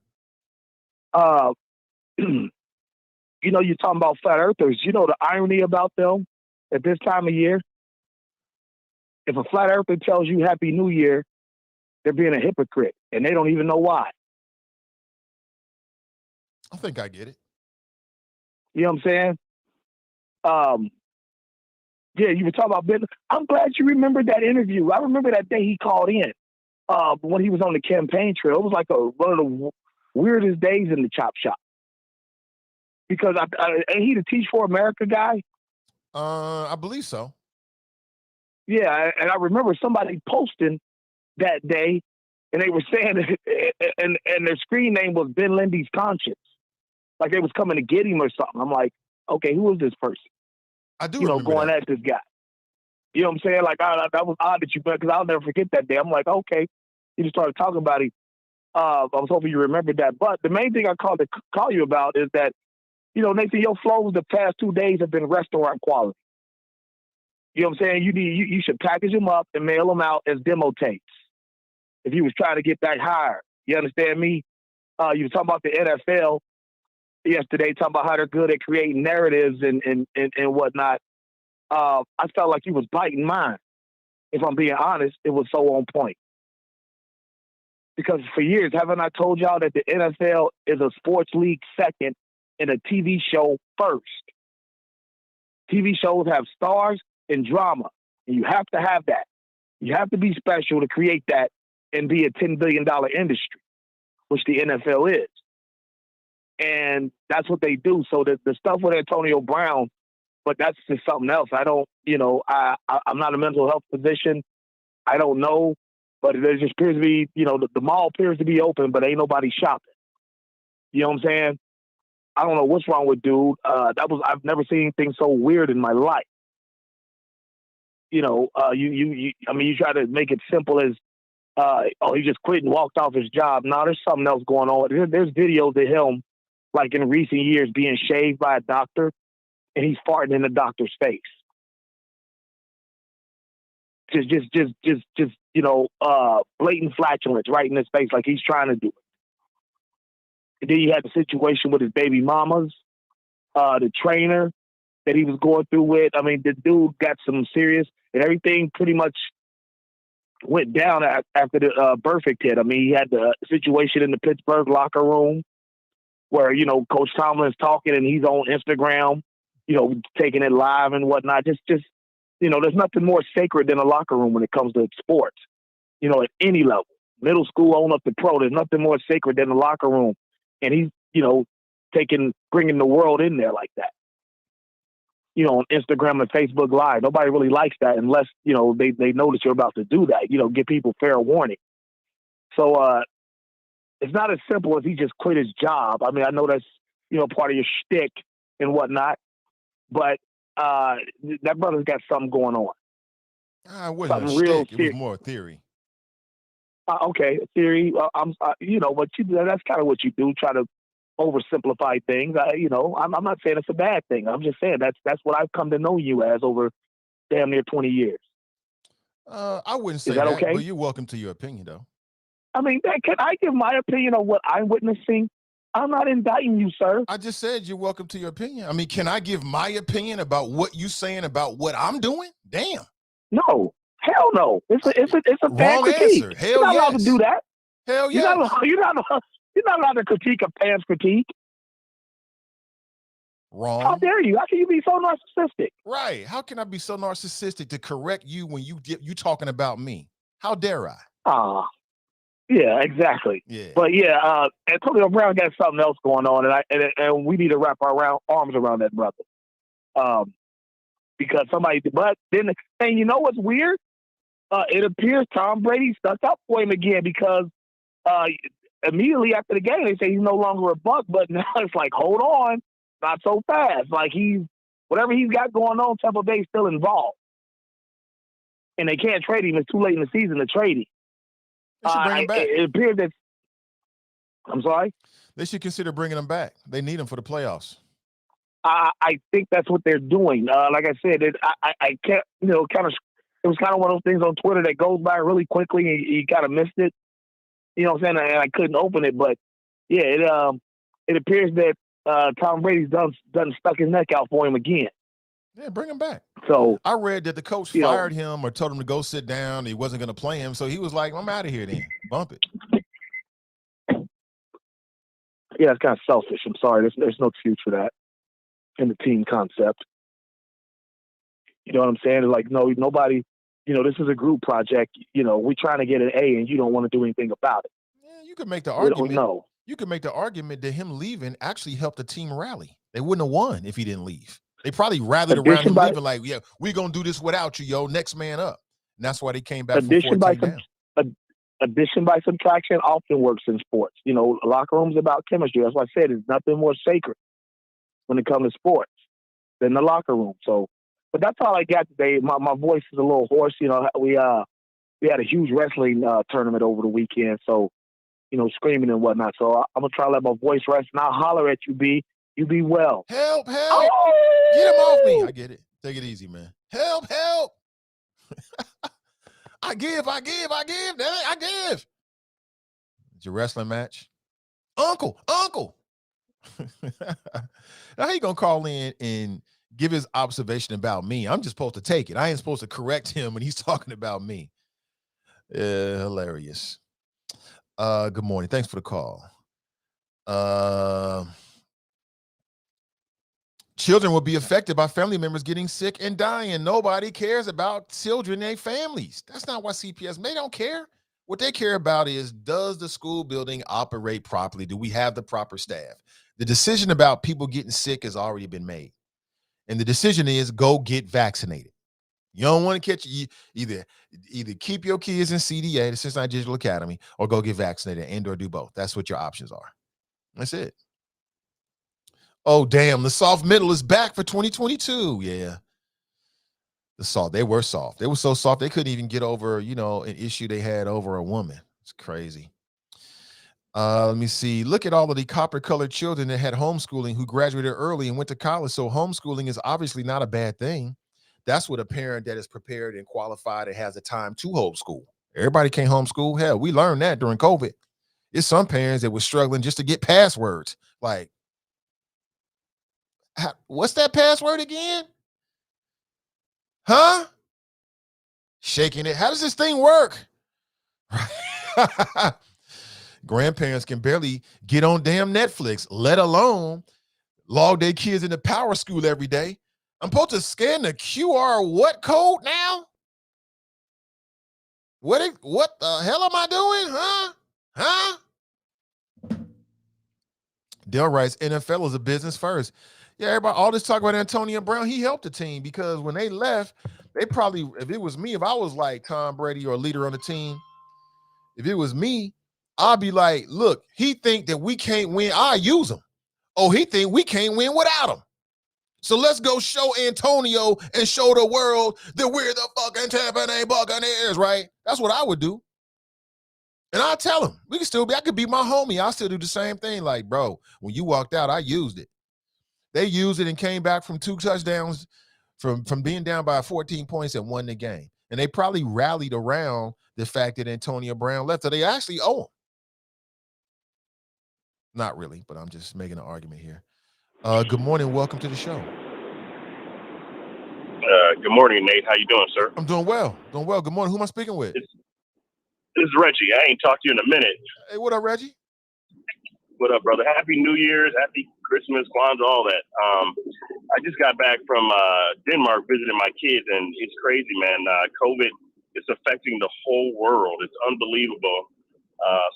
You're talking about flat earthers. You know the irony about them at this time of year? If a flat earther tells you Happy New Year, they're being a hypocrite, and they don't even know why. I think I get it. You know what I'm saying? Yeah, you were talking about business. I'm glad you remembered that interview. I remember that day he called in when he was on the campaign trail. It was like one of the weirdest days in the chop shop. Because ain't he the Teach for America guy? I believe so. Yeah, and I remember somebody posting that day, and they were saying, and their screen name was Ben Lindy's Conscience. Like they was coming to get him or something. I'm like, okay, who is this person? I do remember going that. at this guy. You know what I'm saying? Like, that was odd that you, because I'll never forget that day. I'm like, okay. You just started talking about him. I was hoping you remembered that. But the main thing I called to call you about is that, Nathan, your flows the past 2 days have been restaurant quality. You know what I'm saying? You should package them up and mail them out as demo tapes. If you was trying to get that higher, you understand me? You were talking about the NFL yesterday, talking about how they're good at creating narratives and whatnot. I felt like you was biting mine. If I'm being honest, it was so on point. Because for years, haven't I told y'all that the NFL is a sports league second and a TV show first? TV shows have stars and drama, and you have to have that. You have to be special to create that and be a $10 billion industry, which the NFL is. And that's what they do. So the stuff with Antonio Brown, but that's just something else. I don't, I'm not a mental health physician. I don't know, but there just appears to be, the mall appears to be open, but ain't nobody shopping. You know what I'm saying? I don't know what's wrong with dude. I've never seen anything so weird in my life. You try to make it simple as, he just quit and walked off his job. No, there's something else going on. There's videos of him, like in recent years, being shaved by a doctor, and he's farting in the doctor's face. Just blatant flatulence right in his face, like he's trying to do it. And then you had the situation with his baby mamas, the trainer that he was going through with. I mean, the dude got some serious, and everything pretty much went down after the Burfict hit. I mean, he had the situation in the Pittsburgh locker room where, you know, Coach Tomlin's talking and he's on Instagram, you know, taking it live and whatnot. Just, you know, there's nothing more sacred than a locker room when it comes to sports, you know, at any level, middle school on up to pro. There's nothing more sacred than the locker room. And he's, you know, bringing the world in there like that. You know, on Instagram and Facebook Live. Nobody really likes that unless, you know, they know that you're about to do that, you know, give people fair warning. So it's not as simple as he just quit his job. I mean, I know that's, you know, part of your shtick and whatnot, but that brother's got something going on. It wasn't a shtick. It was more theory. Okay, theory. You know, but that's kind of what you do, try to oversimplify things. You know, I'm not saying it's a bad thing. I'm just saying that's what I've come to know you as over damn near 20 years. I wouldn't say that, okay? But you're welcome to your opinion, though. I mean, can I give my opinion on what I'm witnessing? I'm not indicting you, sir. I just said you're welcome to your opinion. I mean, can I give my opinion about what you're saying about what I'm doing? Damn. No, hell no. It's a bad critique. Answer. Hell you're not yes. allowed to do that. Hell yes. You're not allowed to critique a fan's critique. Wrong. How dare you? How can you be so narcissistic? Right. How can I be so narcissistic to correct you when you talking about me? How dare I? Yeah, exactly. Yeah. But yeah, Antonio Brown got something else going on, and we need to wrap our arms around that brother. Because but then, and you know what's weird? It appears Tom Brady stuck up for him again because immediately after the game, they say he's no longer a Buck, but now it's like, hold on, not so fast. Like whatever he's got going on, Tampa Bay's still involved. And they can't trade him. It's too late in the season to trade him. They should bring him back. It appears that, I'm sorry? They should consider bringing him back. They need him for the playoffs. I think that's what they're doing. Like I said, I can't, you know, it was kind of one of those things on Twitter that goes by really quickly and you kind of missed it. You know what I'm saying? And I couldn't open it, but yeah, it appears that Tom Brady's done stuck his neck out for him again. Yeah, bring him back. So I read that the coach fired him or told him to go sit down. He wasn't going to play him, so he was like, "I'm out of here." Then bump it. Yeah, it's kind of selfish. I'm sorry. There's no excuse for that in the team concept. You know what I'm saying? It's like, no, nobody. You know, this is a group project. You know, we're trying to get an A, and you don't want to do anything about it. Yeah, you could make the argument. No. You could make the argument that him leaving actually helped the team rally. They wouldn't have won if he didn't leave. They probably rallied around him leaving like, yeah, we're going to do this without you, yo. Next man up. And that's why they came back from 14 down. Addition by subtraction often works in sports. You know, locker rooms about chemistry. That's why I said there's nothing more sacred when it comes to sports than the locker room. So, but that's all I got today. My voice is a little hoarse. You know, we had a huge wrestling tournament over the weekend. So, you know, screaming and whatnot. So I'm going to try to let my voice rest, and I'll holler at you, B. You be well. Help. Oh! Get him off me. I get it. Take it easy, man. Help. I give. Damn it, I give. It's your wrestling match. Uncle. Now how you going to call in and give his observation about me? I'm just supposed to take it. I ain't supposed to correct him when he's talking about me. Hilarious. Good morning. Thanks for the call. Children will be affected by family members getting sick and dying. Nobody cares about children and their families. That's not why CPS, they don't care. What they care about is, does the school building operate properly? Do we have the proper staff? The decision about people getting sick has already been made. And the decision is, go get vaccinated. You don't want to catch either keep your kids in CDA, the Cincinnati Digital Academy, or go get vaccinated and or do both. That's what your options are. That's it. Oh, damn. The soft middle is back for 2022. Yeah. They were soft. They were so soft they couldn't even get over, you know, an issue they had over a woman. It's crazy. Let me see. Look at all of the copper-colored children that had homeschooling who graduated early and went to college. So homeschooling is obviously not a bad thing. That's what a parent that is prepared and qualified and has the time to homeschool. Everybody can't homeschool. Hell, we learned that during COVID. It's some parents that were struggling just to get passwords. Like, what's that password again? Huh? Shaking it. How does this thing work? Grandparents can barely get on damn Netflix, let alone log their kids into Power School every day. I'm supposed to scan the QR what code now? What the hell am I doing? Huh? Dale writes, NFL is a business first. Yeah, everybody, all this talk about Antonio Brown, he helped the team because when they left, they probably, if it was me, if I was like Tom Brady or a leader on the team, if it was me, I'd be like, look, he think that we can't win, I use him. Oh, he think we can't win without him. So let's go show Antonio and show the world that we're the fucking Tampa Bay Buccaneers, right? That's what I would do. And I'll tell him, I could be my homie. I'll still do the same thing. Like, bro, when you walked out, I used it. They used it and came back from 2 touchdowns from being down by 14 points and won the game. And they probably rallied around the fact that Antonio Brown left. So they actually owe him. Not really, but I'm just making an argument here. Good morning. Welcome to the show. Good morning, Nate. How you doing, sir? I'm doing well. Good morning. Who am I speaking with? This is Reggie. I ain't talked to you in a minute. Hey, what up, Reggie? What up, brother? Happy New Year's, happy Christmas, Kwanzaa, all that. I just got back from Denmark visiting my kids, and it's crazy, man. COVID is affecting the whole world. It's unbelievable.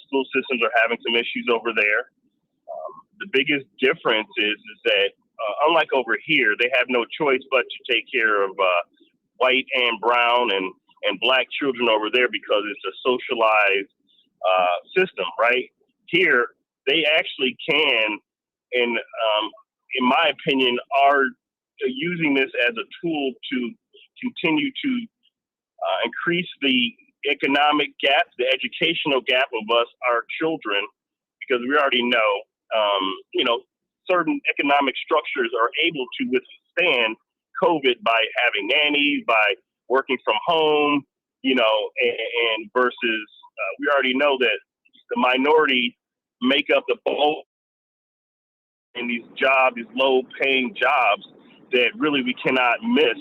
School systems are having some issues over there. The biggest difference is that unlike over here, they have no choice but to take care of white and brown and black children over there because it's a socialized system, right? Here, they actually can, and in my opinion, are using this as a tool to continue to increase the economic gap, the educational gap of us, our children, because we already know, certain economic structures are able to withstand COVID by having nannies, by working from home, and versus we already know that the minority make up the bulk in these jobs, these low-paying jobs that really we cannot miss.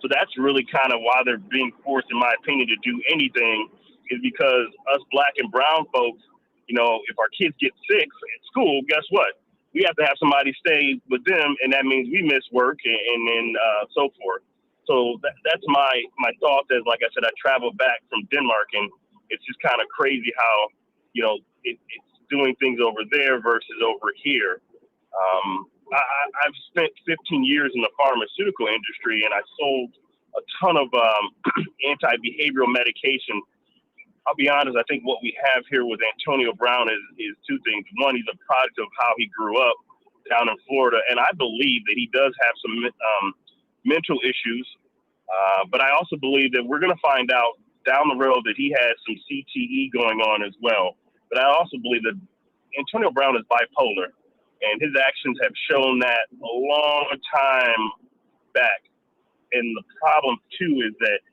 So that's really kind of why they're being forced, in my opinion, to do anything, is because us black and brown folks, if our kids get sick at school, guess what? We have to have somebody stay with them, and that means we miss work and then so forth. So that's my thoughts. As like I said, I traveled back from Denmark, and it's just kind of crazy how it's doing things over there versus over here. I've spent 15 years in the pharmaceutical industry, and I sold a ton of anti-behavioral medication. I'll be honest, I think what we have here with Antonio Brown is two things. One, he's a product of how he grew up down in Florida, and I believe that he does have some mental issues. But I also believe that we're going to find out down the road that he has some CTE going on as well. But I also believe that Antonio Brown is bipolar, and his actions have shown that a long time back. And the problem, too, is that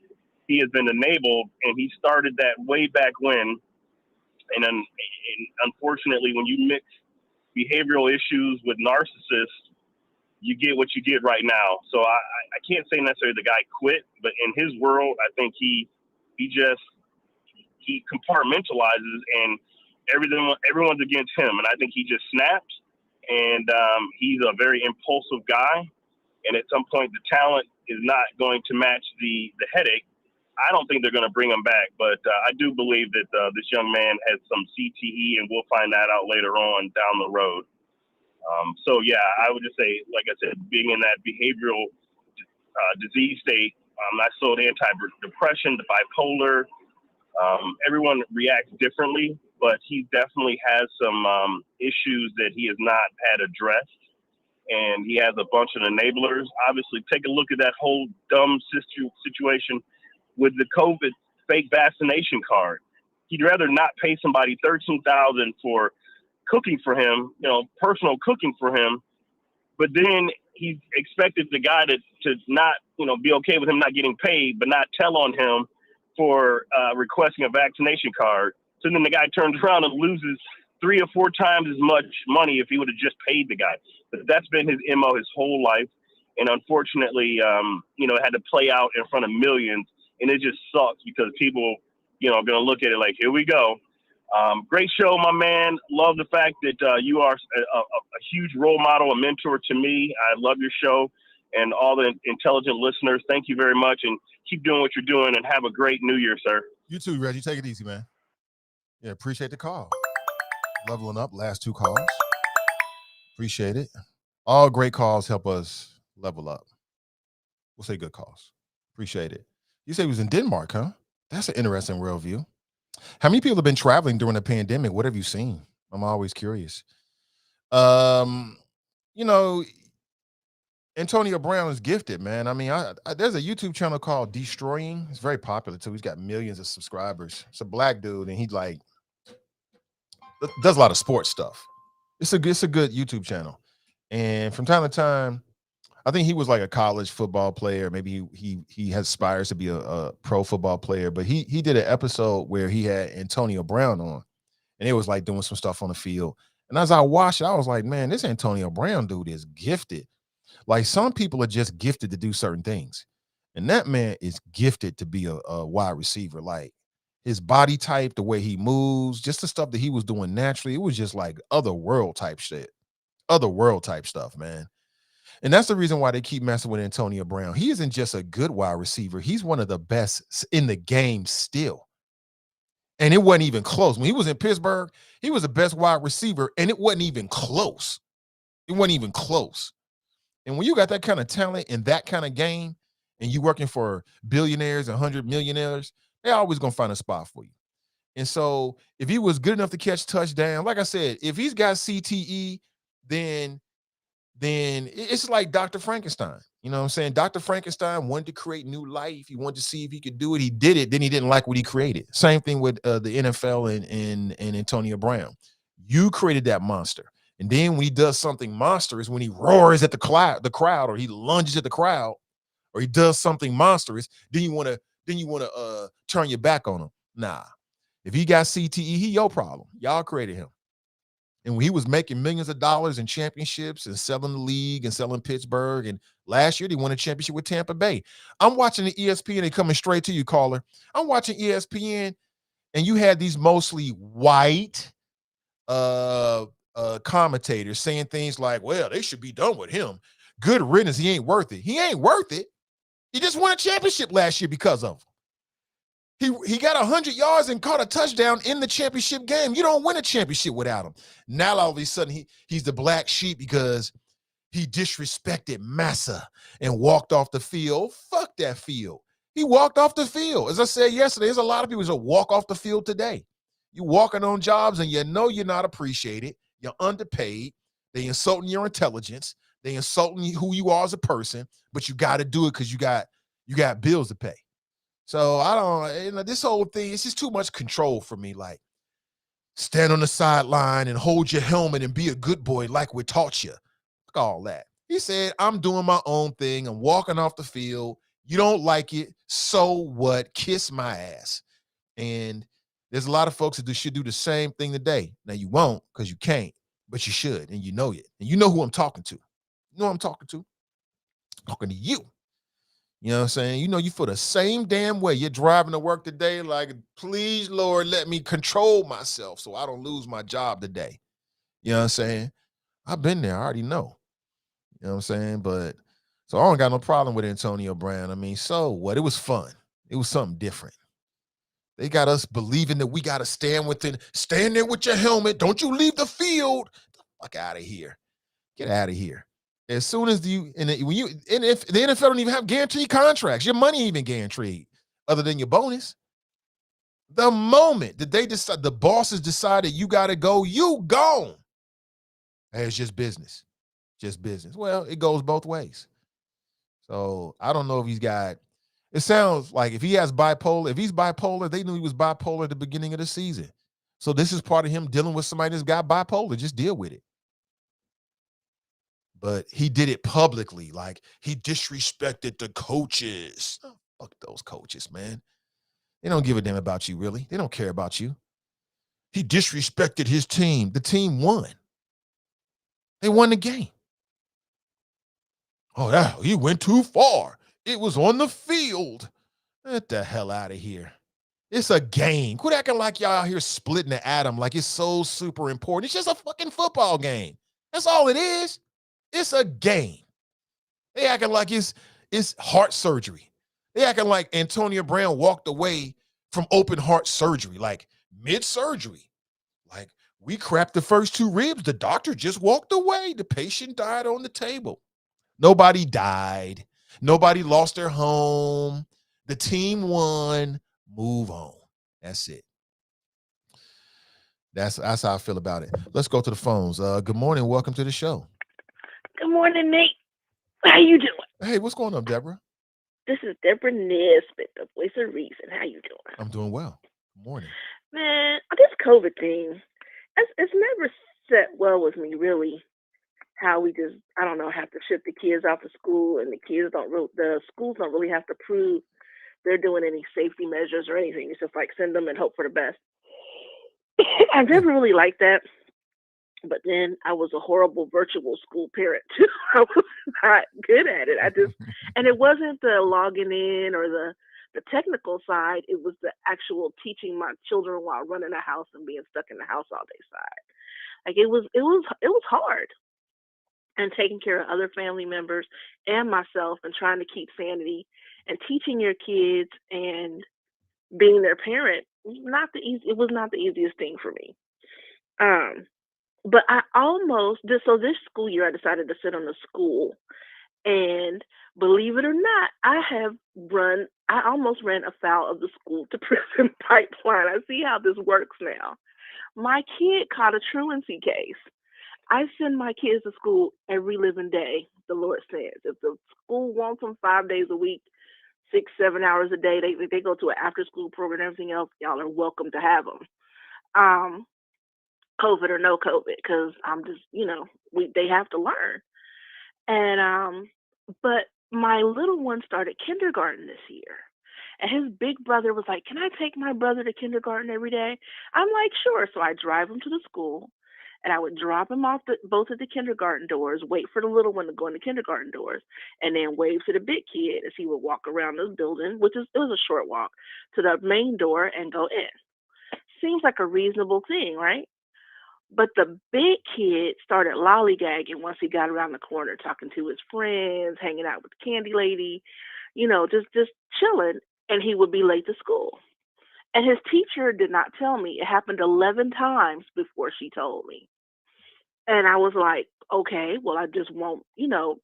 he has been enabled, and he started that way back when. And unfortunately, when you mix behavioral issues with narcissists, you get what you get right now. So I can't say necessarily the guy quit, but in his world, I think he compartmentalizes, and everyone's against him. And I think he just snaps, and he's a very impulsive guy. And at some point, the talent is not going to match the headache. I don't think they're going to bring him back, but I do believe that this young man has some CTE, and we'll find that out later on down the road. So, yeah, I would just say, like I said, being in that behavioral disease state, I sold antidepressant, the bipolar. Everyone reacts differently, but he definitely has some issues that he has not had addressed, and he has a bunch of enablers. Obviously, take a look at that whole dumb situation with the COVID fake vaccination card. He'd rather not pay somebody $13,000 for cooking for him, personal cooking for him, but then he expected the guy to not, be okay with him not getting paid, but not tell on him for requesting a vaccination card. So then the guy turns around and loses 3 or 4 times as much money if he would have just paid the guy. But that's been his MO his whole life. And unfortunately, it had to play out in front of millions. And it just sucks because people, are going to look at it like, here we go. Great show, my man. Love the fact that you are a huge role model, a mentor to me. I love your show and all the intelligent listeners. Thank you very much. And keep doing what you're doing and have a great New Year, sir. You too, Reggie. Take it easy, man. Yeah, appreciate the call. Leveling up, last 2 calls. Appreciate it. All great calls help us level up. We'll say good calls. Appreciate it. You say he was in Denmark, huh? That's an interesting worldview. How many people have been traveling during the pandemic? What have you seen? I'm always curious. Antonio Brown is gifted, man. I mean, there's a YouTube channel called Destroying. It's very popular too. He's got millions of subscribers. It's a black dude, and he does a lot of sports stuff. It's a good YouTube channel. And from time to time, I think he was like a college football player. Maybe he aspires to be a pro football player. But he did an episode where he had Antonio Brown on, and it was like doing some stuff on the field. And as I watched it, I was like, man, this Antonio Brown dude is gifted. Like some people are just gifted to do certain things. And that man is gifted to be a wide receiver. Like his body type, the way he moves, just the stuff that he was doing naturally, it was just like other world type shit. Other world type stuff, man. And that's the reason why they keep messing with Antonio Brown. He isn't just a good wide receiver. He's one of the best in the game still. And it wasn't even close. When he was in Pittsburgh, he was the best wide receiver, and it wasn't even close. It wasn't even close. And when you got that kind of talent in that kind of game, and you working for billionaires and 100 millionaires, they're always going to find a spot for you. And so if he was good enough to catch touchdown, like I said, if he's got CTE, then it's like Dr. Frankenstein. You know what I'm saying? Dr. Frankenstein wanted to create new life. He wanted to see if he could do it. He did it. Then he didn't like what he created. Same thing with the NFL and Antonio Brown. You created that monster. And then when he does something monstrous, when he roars at the crowd, or he lunges at the crowd, or he does something monstrous, then you want to turn your back on him. Nah. If he got CTE, he your problem. Y'all created him. And when he was making millions of dollars in championships and selling the league and selling Pittsburgh, and last year they won a championship with Tampa Bay. I'm watching the ESPN, they coming straight to you, caller. I'm watching ESPN, and you had these mostly white commentators saying things like, well, they should be done with him. Good riddance, he ain't worth it. He ain't worth it. He just won a championship last year because of him. He got 100 yards and caught a touchdown in the championship game. You don't win a championship without him. Now all of a sudden he's the black sheep because he disrespected Massa and walked off the field. Fuck that field. He walked off the field. As I said yesterday, there's a lot of people that walk off the field today. You walking on jobs and you know you're not appreciated. You're underpaid. They insulting your intelligence. They insulting who you are as a person, but you got to do it because you got bills to pay. So I don't, this whole thing, it's just too much control for me. Like, stand on the sideline and hold your helmet and be a good boy like we taught you. Look at all that. He said, I'm doing my own thing. I'm walking off the field. You don't like it. So what? Kiss my ass. And there's a lot of folks that should do the same thing today. Now, you won't because you can't, but you should, and you know it. And you know who I'm talking to. You know who I'm talking to? I'm talking to you. You know what I'm saying? You know, you feel the same damn way. You're driving to work today like, please, Lord, let me control myself so I don't lose my job today. You know what I'm saying? I've been there. I already know. You know what I'm saying? But so I don't got no problem with Antonio Brown. I mean, so what? It was fun. It was something different. They got us believing that we got to stand there with your helmet. Don't you leave the field. Get the fuck out of here. Get out of here. As soon as if the NFL don't even have guaranteed contracts, your money even guaranteed, other than your bonus. The moment that the bosses decided you got to go, you gone. Hey, it's just business. Just business. Well, it goes both ways. So I don't know if it sounds like if he's bipolar, they knew he was bipolar at the beginning of the season. So this is part of him dealing with somebody that's got bipolar. Just deal with it. But he did it publicly, like he disrespected the coaches. Oh, fuck those coaches, man. They don't give a damn about you, really. They don't care about you. He disrespected his team. The team won. They won the game. Oh, he went too far. It was on the field. Get the hell out of here. It's a game. Quit acting like y'all out here splitting the atom like it's so super important. It's just a fucking football game. That's all it is. It's a game. They acting like it's heart surgery. They acting like Antonio Brown walked away from open heart surgery, like mid-surgery. Like, we cracked the first 2 ribs. The doctor just walked away. The patient died on the table. Nobody died. Nobody lost their home. The team won. Move on. That's it. That's how I feel about it. Let's go to the phones. Good morning. Welcome to the show. Good morning, Nate. How you doing? Hey, what's going on, Deborah? This is Deborah Nesbitt, the voice of reason. How you doing? I'm doing well. Good morning. Man, this COVID thing, it's never set well with me, really. How we just, I don't know, have to ship the kids off to school, and the schools don't really have to prove they're doing any safety measures or anything. It's just like send them and hope for the best. I've never really liked that. But then I was a horrible virtual school parent too. I was not good at it. And it wasn't the logging in or the technical side. It was the actual teaching my children while running a house and being stuck in the house all day side. Like it was hard. And taking care of other family members and myself and trying to keep sanity and teaching your kids and being their parent it was not the easiest thing for me. But this school year, I decided to sit on the school. And believe it or not, I almost ran afoul of the school to prison pipeline. I see how this works now. My kid caught a truancy case. I send my kids to school every living day, the Lord says. If the school wants them 5 days a week, 6-7 hours a day, they go to an after school program and everything else, y'all are welcome to have them. COVID or no COVID, because I'm just, they have to learn. And but my little one started kindergarten this year, and his big brother was like, "Can I take my brother to kindergarten every day?" I'm like, "Sure." So I drive him to the school, and I would drop him off both of the kindergarten doors, wait for the little one to go in the kindergarten doors, and then wave to the big kid as he would walk around the building, it was a short walk, to the main door and go in. Seems like a reasonable thing, right? But the big kid started lollygagging once he got around the corner, talking to his friends, hanging out with the candy lady, just chilling, and he would be late to school. And his teacher did not tell me. It happened 11 times before she told me. And I was like, okay, well, I just won't,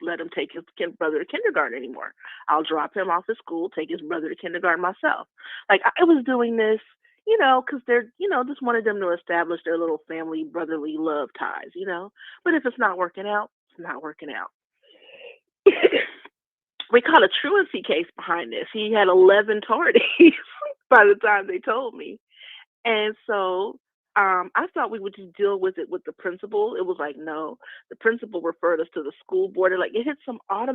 let him take his brother to kindergarten anymore. I'll drop him off at school, take his brother to kindergarten myself. Like, I was doing this, because they're, just wanted them to establish their little family brotherly love ties, But if it's not working out, it's not working out. We caught a truancy case behind this. He had 11 tardies by the time they told me. And so I thought we would just deal with it with the principal. It was like, no, the principal referred us to the school board. Like, it hit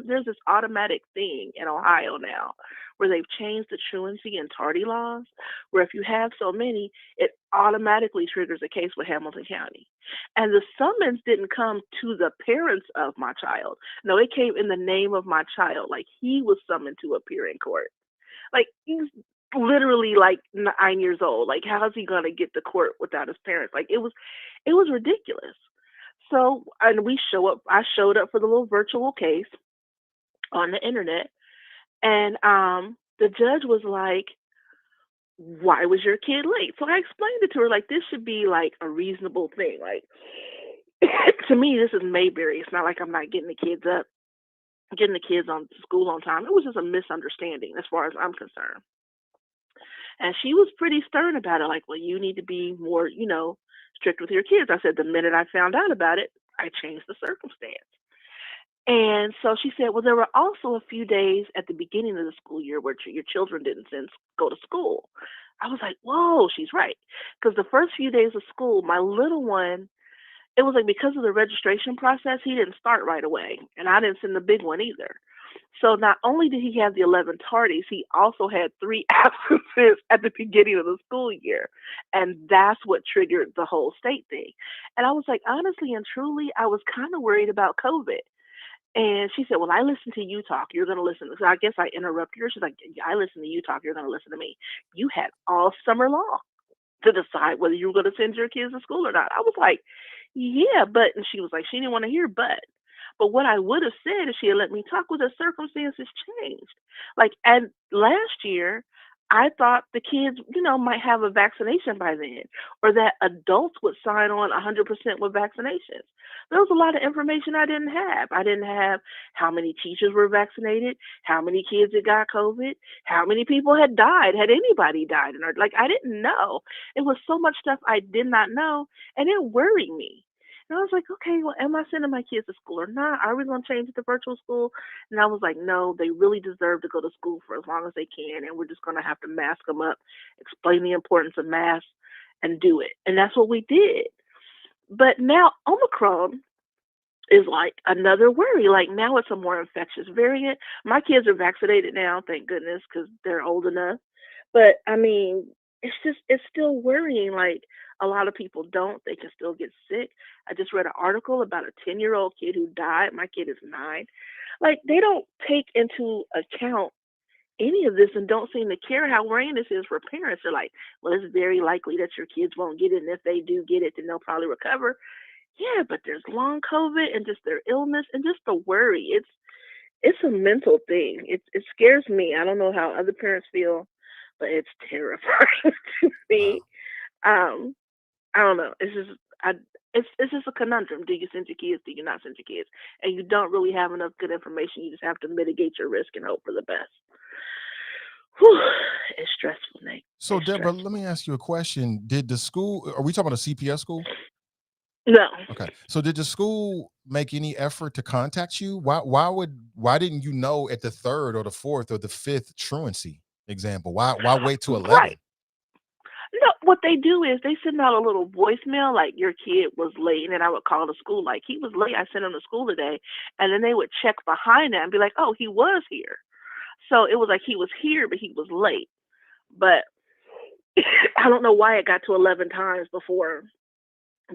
there's this automatic thing in Ohio now where they've changed the truancy and tardy laws, where if you have so many, it automatically triggers a case with Hamilton County. And the summons didn't come to the parents of my child. No, it came in the name of my child. Like, he was summoned to appear in court. Like, he's literally like 9 years old. Like, how is he going to get to court without his parents? Like, it was ridiculous. So, and I showed up for the little virtual case on the internet, and the judge was like, why was your kid late? So I explained it to her, like, this should be like a reasonable thing. Like, to me, this is Mayberry. It's not like I'm not getting the kids on school on time. It was just a misunderstanding as far as I'm concerned. And she was pretty stern about it. Like, well, you need to be more, strict with your kids. I said, the minute I found out about it, I changed the circumstance. And so she said, well, there were also a few days at the beginning of the school year where your children didn't go to school. I was like, whoa, she's right. Because the first few days of school, my little one, it was like, because of the registration process, he didn't start right away. And I didn't send the big one either. So not only did he have the 11 tardies, he also had 3 absences at the beginning of the school year. And that's what triggered the whole state thing. And I was like, honestly and truly, I was kind of worried about COVID. And she said, well, I listen to you talk. You're going to listen. So I guess I interrupted her. She's like, yeah, I listen to you talk. You're going to listen to me. You had all summer long to decide whether you were going to send your kids to school or not. I was like, yeah, but, and she was like, she didn't want to hear but. But what I would have said if she had let me talk was the circumstances changed. Like, and last year, I thought the kids, might have a vaccination by then, or that adults would sign on 100% with vaccinations. There was a lot of information I didn't have. I didn't have how many teachers were vaccinated, how many kids had got COVID, how many people had died, had anybody died, like I didn't know. It was so much stuff I did not know, and it worried me. And I was like, okay, well, am I sending my kids to school or not? Are we going to change it to virtual school? And I was like, no, they really deserve to go to school for as long as they can. And we're just going to have to mask them up, explain the importance of masks, and do it. And that's what we did. But now Omicron is like another worry. Like now it's a more infectious variant. My kids are vaccinated now, thank goodness, because they're old enough. But I mean, it's still worrying. Like a lot of people don't, they can still get sick. I just read an article about a 10-year-old kid who died. My kid is 9. Like they don't take into account any of this and don't seem to care how worrying this is for parents. They're like, well, it's very likely that your kids won't get it. And if they do get it, then they'll probably recover. Yeah, but there's long COVID and just their illness and just the worry. It's a mental thing. It scares me. I don't know how other parents feel, but it's terrifying to me. I don't know. It's just a conundrum. Do you send your kids? Do you not send your kids? And you don't really have enough good information. You just have to mitigate your risk and hope for the best. Whew, it's stressful, Nate. So, It's Deborah, stressful. let me ask you a question. Did the school, are we talking about a CPS school? No. Okay. So did the school make any effort to contact you? Why didn't you know at the 3rd or the 4th or the 5th truancy example? Why wait to 11? Right. No, what they do is they send out a little voicemail like your kid was late, and then I would call the school like he was late. I sent him to school today, and then they would check behind that and be like, oh, he was here. So it was like he was here, but he was late. But I don't know why it got to 11 times before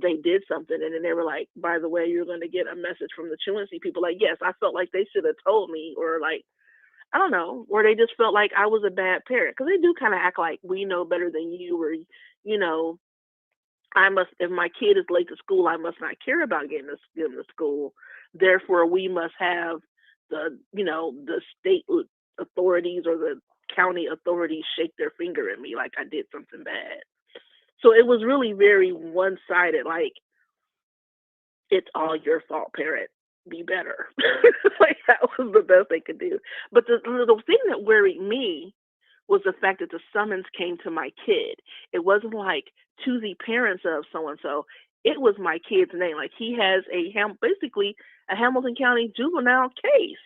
they did something, and then they were like, by the way, you're going to get a message from the truancy people. Like, yes, I felt like they should have told me, or like, I don't know, or they just felt like I was a bad parent, because they do kind of act like we know better than you, or I must, if my kid is late to school, I must not care about getting them to school. Therefore, we must have the state authorities or the county authorities shake their finger at me like I did something bad. So it was really very one-sided, like, it's all your fault, parent. Be better. Like, that was the best they could do. But the thing that worried me was the fact that the summons came to my kid. It wasn't like to the parents of so-and-so. It was my kid's name. Like, he has basically a Hamilton County juvenile case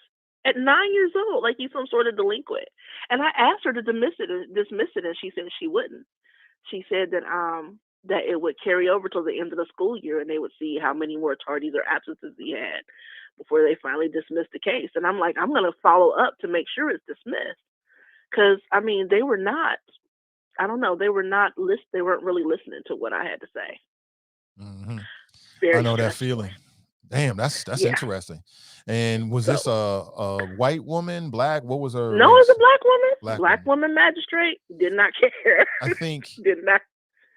at 9 years old. Like, he's some sort of delinquent. And I asked her to dismiss it, and she said she wouldn't. She said that that it would carry over till the end of the school year, and they would see how many more tardies or absences he had before they finally dismissed the case. And I'm like, I'm going to follow up to make sure it's dismissed, because I mean, they were not. I don't know. They were not They weren't really listening to what I had to say. Mm-hmm. Very I know that stressful. feeling. Damn, that's Yeah. interesting. And was So this a white woman, black? What was her no, it's race? a black woman. Black Woman. woman magistrate did not care. I think Did not.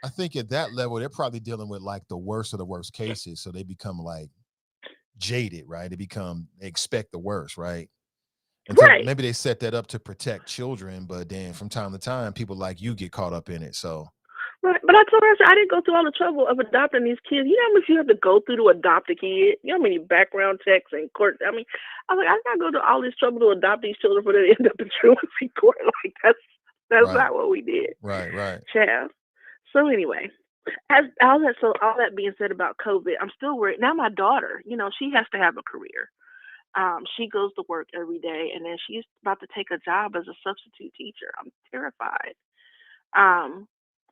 I think at that level, they're probably dealing with like the worst of the worst cases. So they become like jaded, right? They expect the worst, right? And so Right. maybe they set that up to protect children, but then from time to time, people like you get caught up in it. So Right. But I told her, I said, I didn't go through all the trouble of adopting these kids. You know how much you have to go through to adopt a kid? You know how many background checks and court? I mean, I was like, I gotta go to all this trouble to adopt these children for them to end up in truancy court. Like, that's right, not what we did. right. Child. So anyway, all that being said about COVID, I'm still worried. Now my daughter, she has to have a career. She goes to work every day, and then she's about to take a job as a substitute teacher. I'm terrified.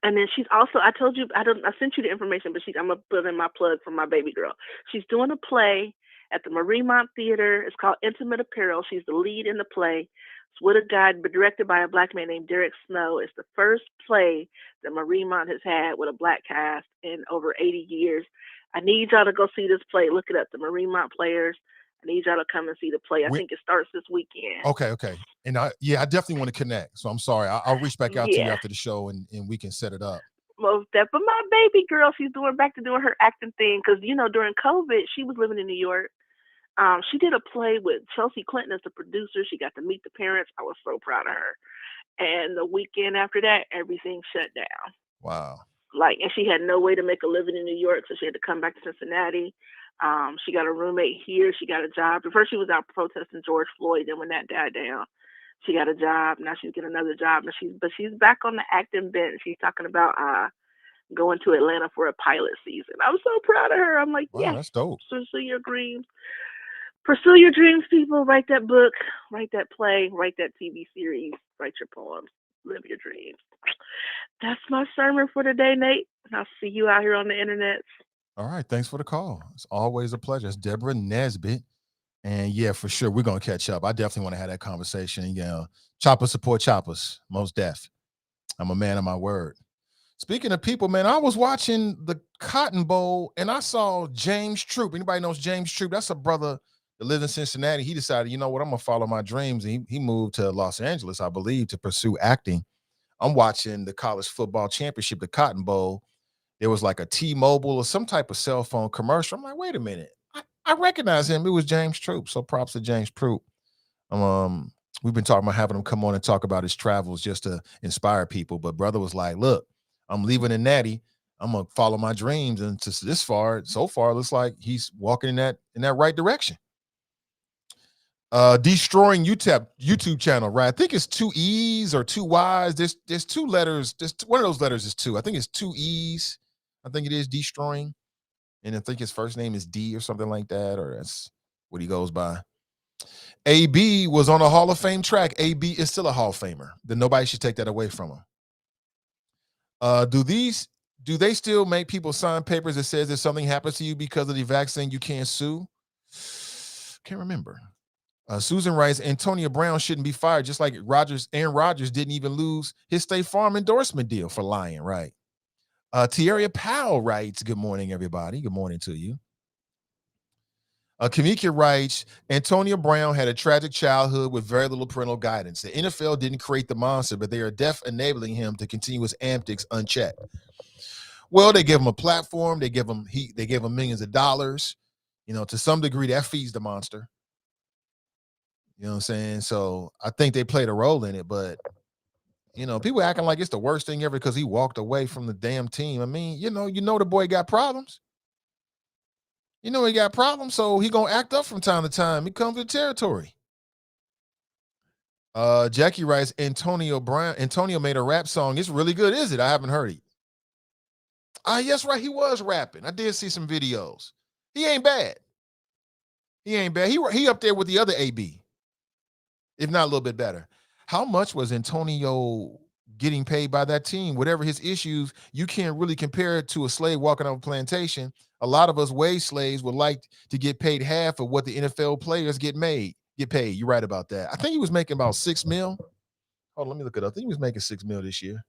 And then she's also, I told you, I sent you the information, but I'm gonna put in my plug for my baby girl. She's doing a play at the Mariemont Theater. It's called Intimate Apparel. She's the lead in the play. It's with a guy, but directed by a black man named Derek Snow. It's the first play that Mariemont has had with a black cast in over 80 years. I need y'all to go see this play. Look it up, the Mariemont Players. I need y'all to come and see the play. I We, think it starts this weekend. okay. And I definitely want to connect. So I'm sorry. I'll reach back out to you Yeah. after the show and we can set it up. Most definitely. But my baby girl, she's back to doing her acting thing. Because, during COVID, she was living in New York. She did a play with Chelsea Clinton as the producer. She got to meet the parents. I was so proud of her. And the weekend after that, everything shut down. Wow. And she had no way to make a living in New York, so she had to come back to Cincinnati. She got a roommate here. She got a job. At first, she was out protesting George Floyd. Then when that died down, she got a job. Now she's getting another job. But she's back on the acting bench. She's talking about going to Atlanta for a pilot season. I'm so proud of her. I'm like, wow, yeah, that's dope. pursue your dreams. Pursue your dreams, people. Write that book. Write that play. Write that TV series. Write your poems. Live your dreams. That's my sermon for today, Nate. And I'll see you out here on the internet. All right. Thanks for the call. It's always a pleasure. It's Deborah Nesbitt. And yeah, for sure, we're going to catch up. I definitely want to have that conversation. Choppers support choppers, most deaf. I'm a man of my word. Speaking of people, man, I was watching the Cotton Bowl and I saw James Troop. Anybody knows James Troop? That's a brother that lives in Cincinnati. He decided, you know what, I'm going to follow my dreams. And he moved to Los Angeles, I believe, to pursue acting. I'm watching the college football championship, the Cotton Bowl. There was like a T-Mobile or some type of cell phone commercial. I'm like, wait a minute. I recognize him. It was James Troop. So props to James Troop. We've been talking about having him come on and talk about his travels just to inspire people. But brother was like, look, I'm leaving the Natty. I'm going to follow my dreams. And to so far, it looks like he's walking in that right direction. Destroying YouTube channel, right? I think it's 2 E's or 2 Y's. There's 2 letters. One of those letters is 2. I think it's 2 E's. I think it is Destroying. And I think his first name is D or something like that, or that's what he goes by. AB was on a Hall of Fame track. AB is still a Hall of Famer. Then nobody should take that away from him. Do they still make people sign papers that says if something happens to you because of the vaccine, you can't sue? Can't remember. Susan writes, Antonio Brown shouldn't be fired, just like Aaron Rodgers didn't even lose his State Farm endorsement deal for lying, right? Tierra Powell writes, good morning, everybody. Good morning to you. Kamika writes, Antonio Brown had a tragic childhood with very little parental guidance. The NFL didn't create the monster, but they are enabling him to continue his antics unchecked. Well, they give him a platform. They give him millions of dollars. To some degree, that feeds the monster. You know what I'm saying? So I think they played a role in it, but people acting like it's the worst thing ever because he walked away from the damn team. I mean, the boy got problems. He got problems, so he gonna act up from time to time. He comes with territory. Jackie writes, Antonio made a rap song. It's really good, is it? I haven't heard it. Yes, right. He was rapping. I did see some videos. He ain't bad. He up there with the other AB, if not a little bit better. How much was Antonio getting paid by that team? Whatever his issues, you can't really compare it to a slave walking off a plantation. A lot of us wage slaves would like to get paid half of what the NFL players get paid. You're right about that. I think he was making about $6 million. Hold on, let me look it up. I think he was making $6 million this year.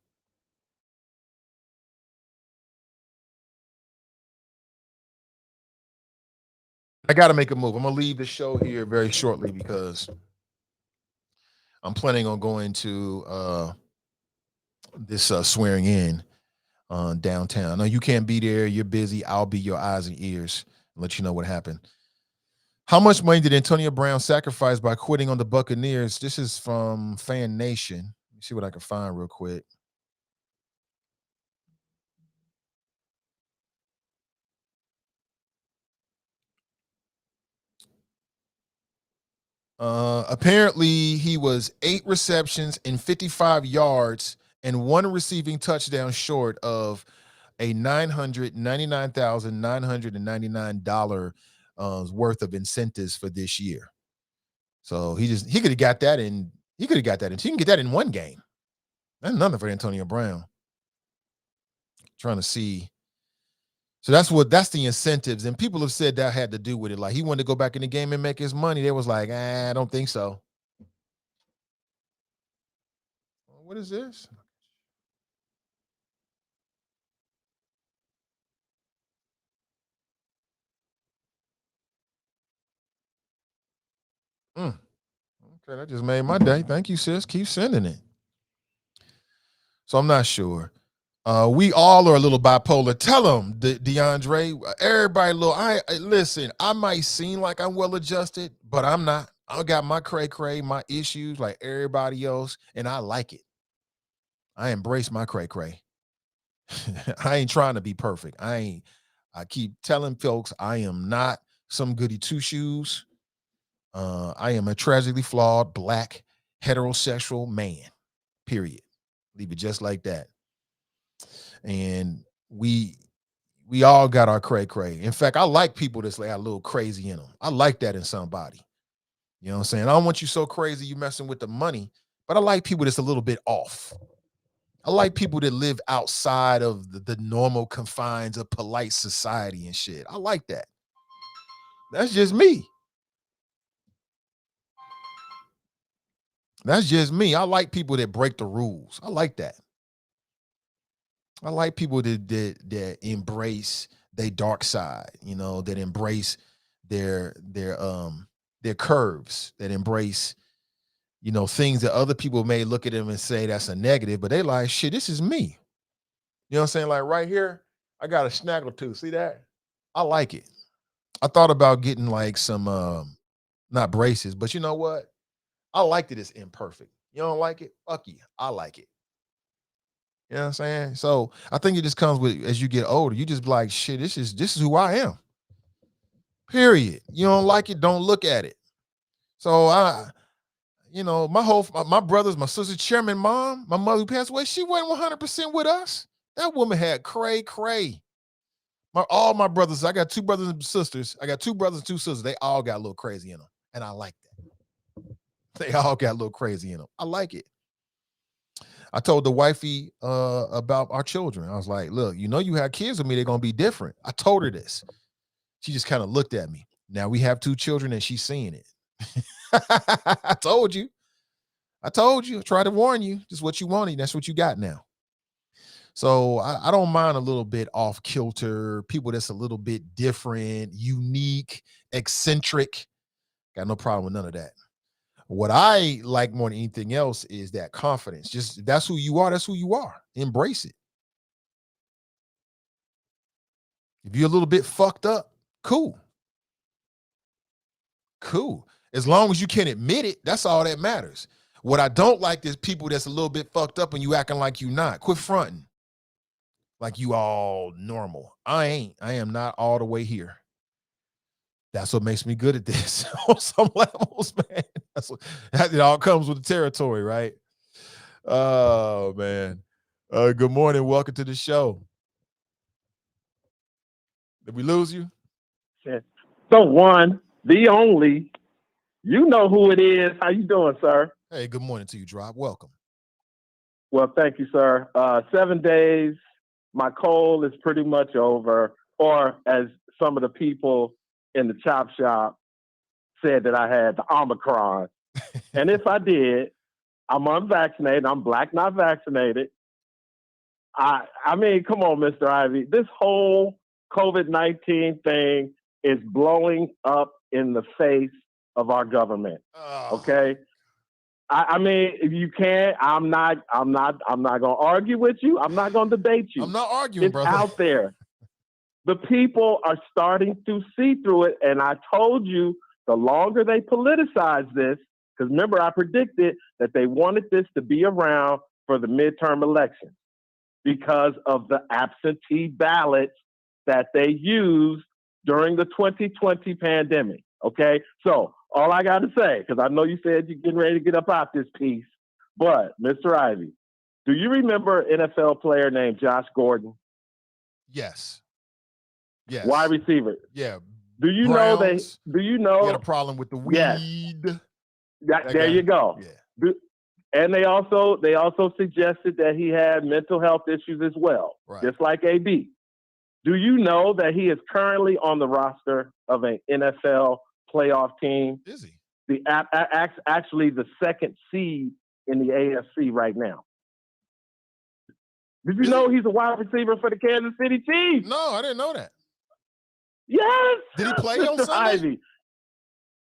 I got to make a move. I'm going to leave the show here very shortly because I'm planning on going to this swearing in downtown. No, you can't be there. You're busy. I'll be your eyes and ears and let you know what happened. How much money did Antonio Brown sacrifice by quitting on the Buccaneers? This is from Fan Nation. Let me see what I can find real quick. Apparently, he was 8 receptions and 55 yards and 1 receiving touchdown short of a $999,999 worth of incentives for this year. So he could have got that in. He could have got that in. He can get that in 1 game. That's nothing for Antonio Brown. Trying to see So that's the incentives. And people have said that had to do with it. Like he wanted to go back in the game and make his money. They was like, I don't think so. What is this? Okay, that just made my day. Thank you, sis. Keep sending it. So I'm not sure. We all are a little bipolar. Tell them, DeAndre. Everybody, listen. I might seem like I'm well adjusted, but I'm not. I got my cray, my issues like everybody else, and I like it. I embrace my cray. I ain't trying to be perfect. I keep telling folks I am not some goody two shoes. I am a tragically flawed black heterosexual man. Period. Leave it just like that. And we all got our cray. In fact, I like people that's like a little crazy in them. I like that in somebody. You know what I'm saying? I don't want you so crazy you messing with the money, but I like people that's a little bit off. I like people that live outside of the normal confines of polite society and shit. I like that. That's just me. That's just me. I like people that break the rules. I like that. I like people that embrace their dark side, that embrace their curves, that embrace, things that other people may look at them and say that's a negative, but they like, shit, this is me. You know what I'm saying? Like right here, I got a snaggle tooth. See that? I like it. I thought about getting like some not braces, but you know what? I like that it's imperfect. You don't like it? Fuck you. I like it. You know what I'm saying? So I think it just comes with as you get older, you just be like, shit, this is who I am. Period. You don't like it, don't look at it. So my brothers, my sister, chairman, mom, my mother who passed away, she wasn't 100% with us. That woman had cray. All my brothers, I got 2 brothers and sisters. I got 2 brothers and 2 sisters. They all got a little crazy in them. And I like that. They all got a little crazy in them. I like it. I told the wifey about our children. I was like, look, you have kids with me, they're going to be different. I told her this. She just kind of looked at me. Now we have 2 children and she's seeing it. I told you. I tried to warn you. Just what you wanted. That's what you got now. So I don't mind a little bit off kilter, people that's a little bit different, unique, eccentric. Got no problem with none of that. What I like more than anything else is that confidence. Just that's who you are. That's who you are. Embrace it. If you're a little bit fucked up, cool. As long as you can admit it, that's all that matters. What I don't like is people that's a little bit fucked up and you acting like you not. Quit fronting. Like you all normal. I am not all the way here. That's what makes me good at this on some levels, man. It all comes with the territory, right? Oh, man. Good morning. Welcome to the show. Did we lose you? The one, the only. You know who it is. How you doing, sir? Hey, good morning to you, Drop. Welcome. Well, thank you, sir. 7 days. My cold is pretty much over, or as some of the people in the chop shop said that I had the Omicron. And if I did, I'm unvaccinated. I'm black, not vaccinated. I mean, come on, Mr. Ivy. This whole COVID-19 thing is blowing up in the face of our government. Okay. I mean, if you can't, I'm not gonna argue with you. I'm not gonna debate you. I'm not arguing, it's brother. Out there. The people are starting to see through it. And I told you the longer they politicize this, because remember, I predicted that they wanted this to be around for the midterm elections because of the absentee ballots that they used during the 2020 pandemic. Okay. So all I got to say, because I know you said you're getting ready to get up out this piece, but Mr. Ivy, do you remember an NFL player named Josh Gordon? Yes. Wide receiver. Yeah. Do you Browns, know he had a problem with the weed? Yes. There you go. Yeah. And they also suggested that he had mental health issues as well, right. Just like AB. Do you know that he is currently on the roster of an NFL playoff team? Is he? Actually the second seed in the AFC right now. Did you know he's a wide receiver for the Kansas City Chiefs? No, I didn't know that. Yes. Did he play on Sunday? Ivy.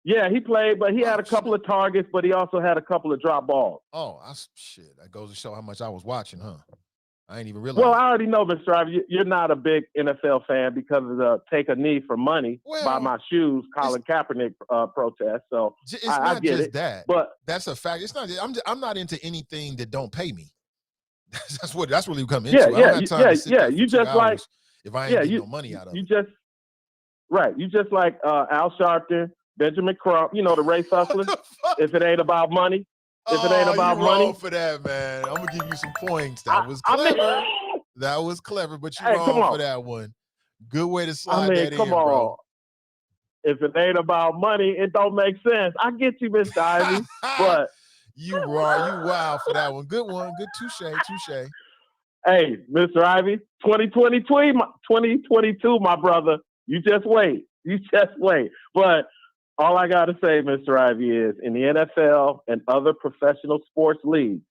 Yeah, he played, but he had a couple of targets, but he also had a couple of drop balls. Oh, shit. That goes to show how much I was watching, huh? I ain't even realize. Well, I already know, Mr. Ivy, you're not a big NFL fan because of the take a knee for money, buy my shoes, Colin Kaepernick protest. So it's I not get just it. that, but that's a fact. It's not. I'm not into anything that don't pay me. That's really come into. I don't have time to sit there for you 2 just hours like if I ain't getting no money out of it. You just like Al Sharpton, Benjamin Crump, you know, the race hustlers. If it ain't about money, if it ain't about money. Wrong for that, man. I'm gonna give you some points. That was clever. That was clever, but you're wrong for that one. Good way to slide that in, bro. If it ain't about money, it don't make sense. I get you, Mr. Ivy, but you wild for that one. Good one. Good touche. Hey, Mr. Ivy, 2022, my brother. You just wait. But all I got to say, Mr. Ivy, is in the NFL and other professional sports leagues,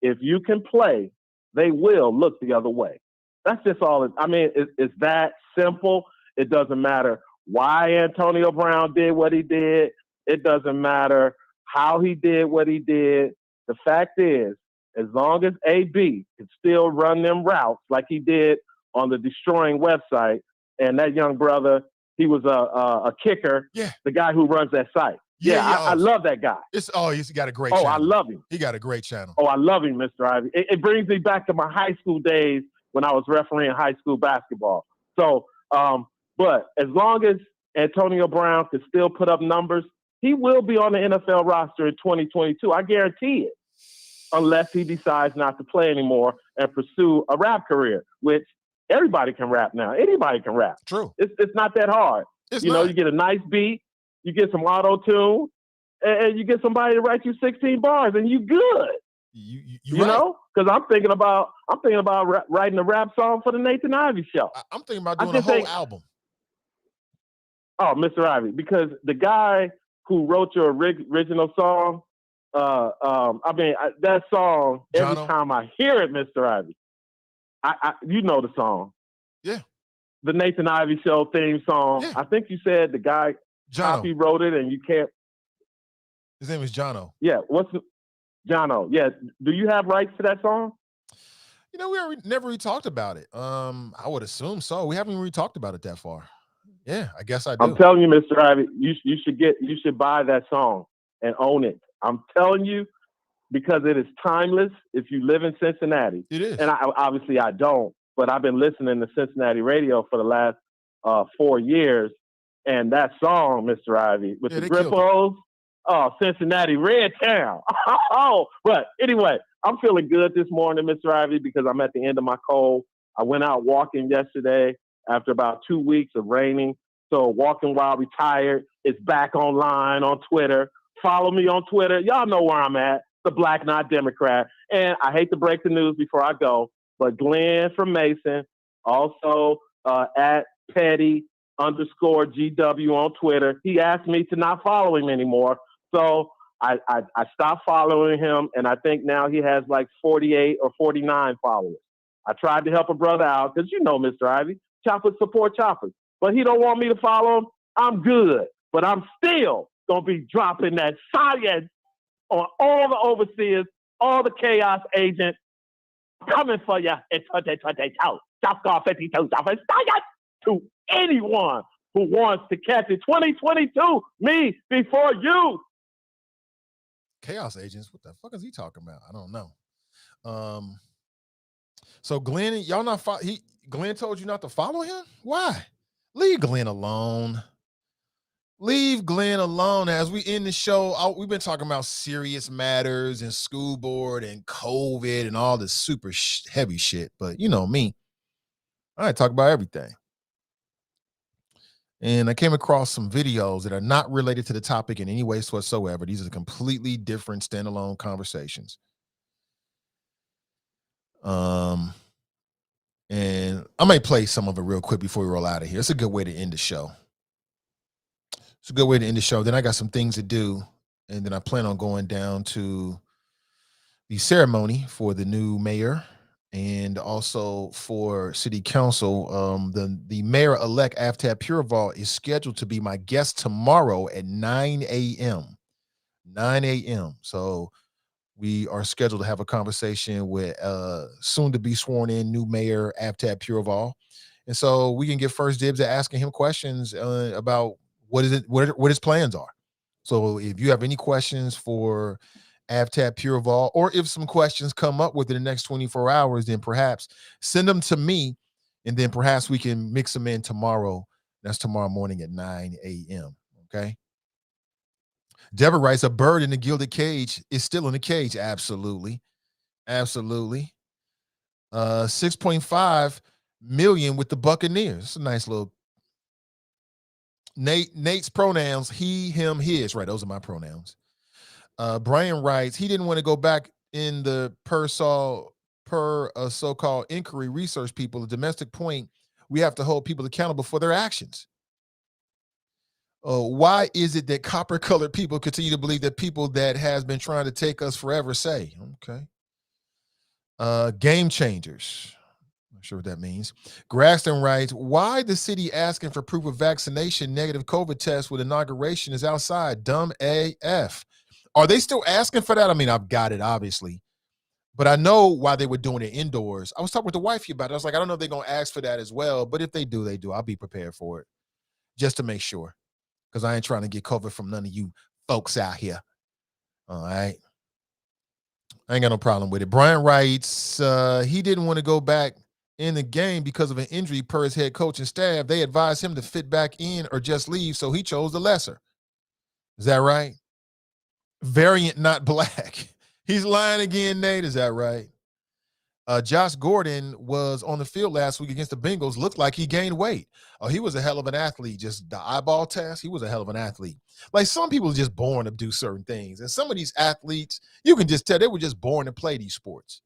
if you can play, they will look the other way. That's just all. It's that simple. It doesn't matter why Antonio Brown did what he did. It doesn't matter how he did what he did. The fact is, as long as AB can still run them routes like he did on the Destroying website, and that young brother, he was a kicker, the guy who runs that site. I love that guy. He's got a great channel. I love him. He got a great channel. Oh, I love him, Mr. Ivy. It brings me back to my high school days when I was refereeing high school basketball. So, but as long as Antonio Brown can still put up numbers, he will be on the NFL roster in 2022. I guarantee it. Unless he decides not to play anymore and pursue a rap career, which everybody can rap now. Anybody can rap. True. It's not that hard. You know, you get a nice beat, you get some auto-tune, and you get somebody to write you 16 bars, and you good. You right. know? Because I'm thinking about writing a rap song for the Nathan Ivy Show. I'm thinking about doing a whole album. Oh, Mr. Ivy, because the guy who wrote your original song, that song, every time I hear it, Mr. Ivy, you know the song. Yeah. The Nathan Ivy Show theme song. Yeah. I think you said the guy copy wrote it and you can't. His name is Jono. Yeah. Jono. Yeah. Do you have rights to that song? You know, we never really talked about it. I would assume so. We haven't really talked about it that far. Yeah, I guess I do. I'm telling you, Mr. Ivy, you should buy that song and own it. I'm telling you, because it is timeless. If you live in Cincinnati, it is. And obviously I don't, but I've been listening to Cincinnati radio for the last 4 years, and that song, Mr. Ivy, with the Grippos, Cincinnati Red Town. But anyway, I'm feeling good this morning, Mr. Ivy, because I'm at the end of my cold. I went out walking yesterday after about 2 weeks of raining. So Walking While Retired is back online on Twitter. Follow me on Twitter. Y'all know where I'm at, the Black Not Democrat. And I hate to break the news before I go, but Glenn from Mason, also at Petty_GW on Twitter, he asked me to not follow him anymore. So I stopped following him, and I think now he has like 48 or 49 followers. I tried to help a brother out because you know, Mr. Ivy, choppers support choppers. But he don't want me to follow him. I'm good. But I'm still going to be dropping that science on all the overseers, all the chaos agents, coming for you in 2022. Shopcar 52, science to anyone who wants to catch it. 2022, me before you. Chaos agents? What the fuck is he talking about? I don't know. So Glenn, y'all not Glenn told you not to follow him? Why? Leave Glenn alone. Leave Glenn alone. As we end the show, we've been talking about serious matters and school board and COVID and all this super heavy shit. But you know me, I talk about everything. And I came across some videos that are not related to the topic in any way whatsoever. These are completely different standalone conversations. And I may play some of it real quick before we roll out of here. It's a good way to end the show. It's a good way to end the show. Then I got some things to do, and then I plan on going down to the ceremony for the new mayor and also for city council. The mayor-elect Aftab Puraval is scheduled to be my guest tomorrow at 9 a.m. 9 a.m. So we are scheduled to have a conversation with soon to be sworn in new mayor Aftab Puraval. And so we can get first dibs at asking him questions about what his plans are. So if you have any questions for Avtab Puraval, or if some questions come up within the next 24 hours, then perhaps send them to me, and then perhaps we can mix them in tomorrow. That's tomorrow morning at 9 a.m. Okay. Deborah writes, a bird in the gilded cage is still in the cage. Absolutely. Absolutely. 6.5 million with the Buccaneers. It's a nice little Nate's pronouns, he, him, his. Right, those are my pronouns. Brian writes, he didn't want to go back in the so-called inquiry research people. The domestic point, we have to hold people accountable for their actions. Why is it that copper-colored people continue to believe that people that has been trying to take us forever say? Okay. Game changers. Not sure what that means. Graston writes, why the city asking for proof of vaccination negative COVID test with inauguration is outside? Dumb AF. Are they still asking for that? I mean, I've got it, obviously. But I know why they were doing it indoors. I was talking with the wifey about it. I was like, I don't know if they're going to ask for that as well. But if they do, they do. I'll be prepared for it just to make sure. Because I ain't trying to get COVID from none of you folks out here. All right. I ain't got no problem with it. Brian writes, he didn't want to go back in the game because of an injury per his head coach and staff. They advised him to fit back in or just leave, so he chose the lesser. Is that right? Variant, not black. He's lying again, Nate. Is that right? Josh Gordon was on the field last week against the Bengals. Looked like he gained weight. Oh, he was a hell of an athlete. Just the eyeball test, he was a hell of an athlete. Like, some people are just born to do certain things. And some of these athletes, you can just tell they were just born to play these sports.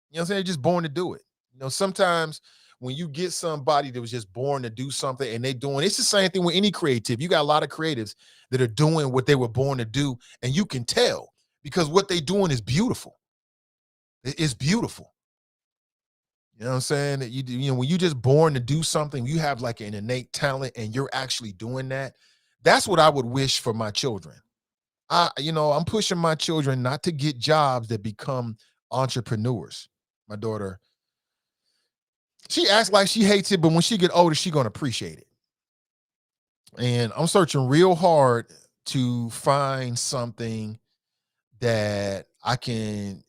You know what I'm saying? They're just born to do it. You know, sometimes when you get somebody that was just born to do something and they doing, it's the same thing with any creative. You got a lot of creatives that are doing what they were born to do, and you can tell because what they doing is beautiful. It's beautiful. You know what I'm saying? You know, when you're just born to do something, you have like an innate talent and you're actually doing that. That's what I would wish for my children. I'm pushing my children not to get jobs that become entrepreneurs. My daughter, she acts like she hates it, but when she get older, she's going to appreciate it. And I'm searching real hard to find something that I can,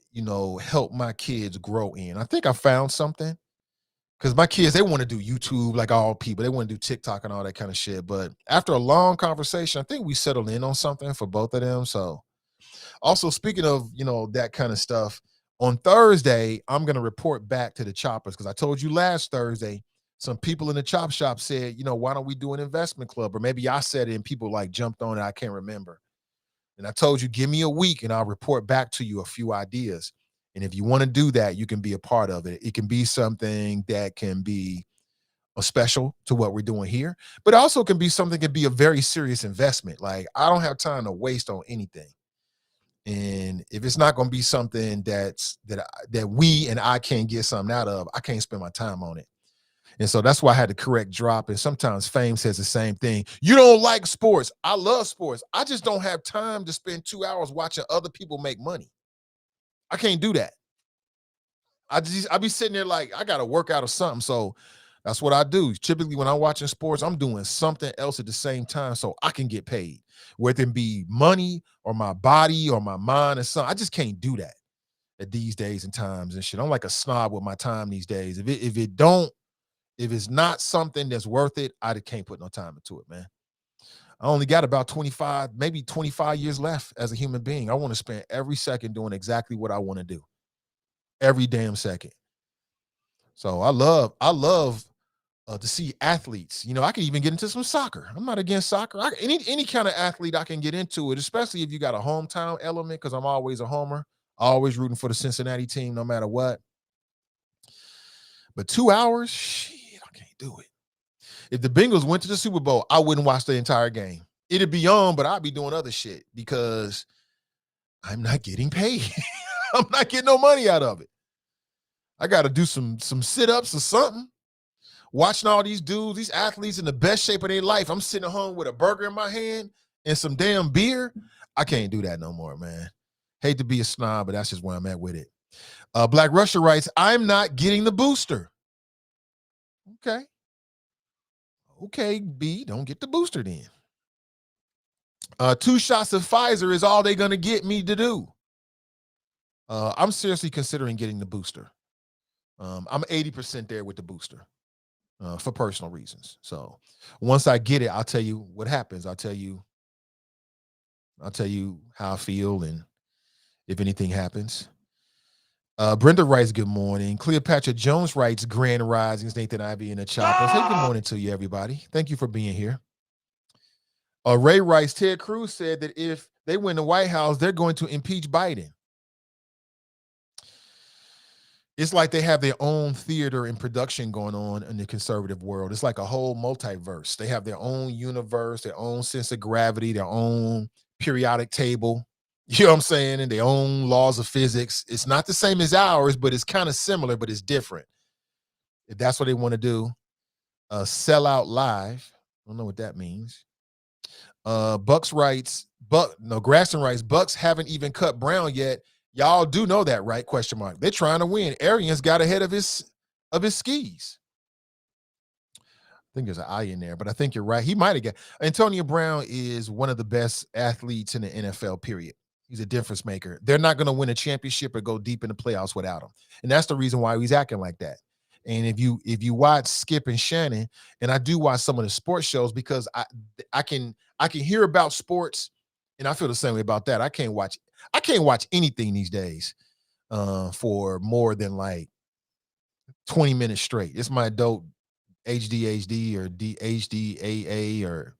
help my kids grow in. I think I found something. Because my kids, they want to do YouTube like all people. They want to do TikTok and all that kind of shit. But after a long conversation, I think we settled in on something for both of them. So also, speaking of, that kind of stuff, on Thursday, I'm going to report back to the Choppers because I told you last Thursday, some people in the chop shop said, why don't we do an investment club? Or maybe I said it and people like jumped on it. I can't remember. And I told you, give me a week and I'll report back to you a few ideas. And if you want to do that, you can be a part of it. It can be something that can be a special to what we're doing here, but also can be something that can be a very serious investment. Like, I don't have time to waste on anything. And if it's not going to be something that we and I can't get something out of, I can't spend my time on it. And so that's why I had the correct drop. And sometimes Fame says the same thing. You don't like sports. I love sports. I just don't have time to spend 2 hours watching other people make money. I can't do that. I be sitting there like, I got to work out or something. So that's what I do. Typically when I'm watching sports, I'm doing something else at the same time so I can get paid, whether it be money or my body or my mind or something. I just can't do that at these days and times and shit. I'm like a snob with my time these days. If it's not something that's worth it, I can't put no time into it, man. I only got about 25, maybe 25 years left as a human being. I want to spend every second doing exactly what I want to do. Every damn second. So I love to see athletes. I can even get into some soccer. I'm not against soccer. Any kind of athlete I can get into it, especially if you got a hometown element, because I'm always a homer, always rooting for the Cincinnati team no matter what. But 2 hours, shit, I can't do it. If the Bengals went to the Super Bowl, I wouldn't watch the entire game. It'd be on, but I'd be doing other shit because I'm not getting paid. I'm not getting no money out of it. I got to do some sit-ups or something. Watching all these dudes, these athletes in the best shape of their life. I'm sitting at home with a burger in my hand and some damn beer. I can't do that no more, man. Hate to be a snob, but that's just where I'm at with it. Black Russia writes, I'm not getting the booster. Okay. Okay, B, don't get the booster then. 2 shots of Pfizer is all they're going to get me to do. I'm seriously considering getting the booster. I'm 80% there with the booster for personal reasons. So once I get it, I'll tell you what happens. I'll tell you how I feel and if anything happens. Brenda writes, good morning. Cleopatra Jones writes, grand risings. Nathan Ivy and the Choppers. Hey, good morning to you, everybody. Thank you for being here. Ray writes, Ted Cruz said that if they win the White House, they're going to impeach Biden. It's like they have their own theater and production going on in the conservative world. It's like a whole multiverse. They have their own universe, their own sense of gravity, their own periodic table. You know what I'm saying? And their own laws of physics. It's not the same as ours, but it's kind of similar, but it's different. If that's what they want to do, sell out live. I don't know what that means. Bucks writes, Graston writes, Bucks haven't even cut Brown yet. Y'all do know that, right? Question mark. They're trying to win. Arians got ahead of his skis. I think there's an I in there, but I think you're right. He might have got. Antonio Brown is one of the best athletes in the NFL, period. He's a difference maker. They're not going to win a championship or go deep in the playoffs without him. And that's the reason why he's acting like that. And if you watch Skip and Shannon, and I do watch some of the sports shows because I can hear about sports, and I feel the same way about that. I can't watch anything these days for more than like 20 minutes straight. It's my adult HDHD or HDAA or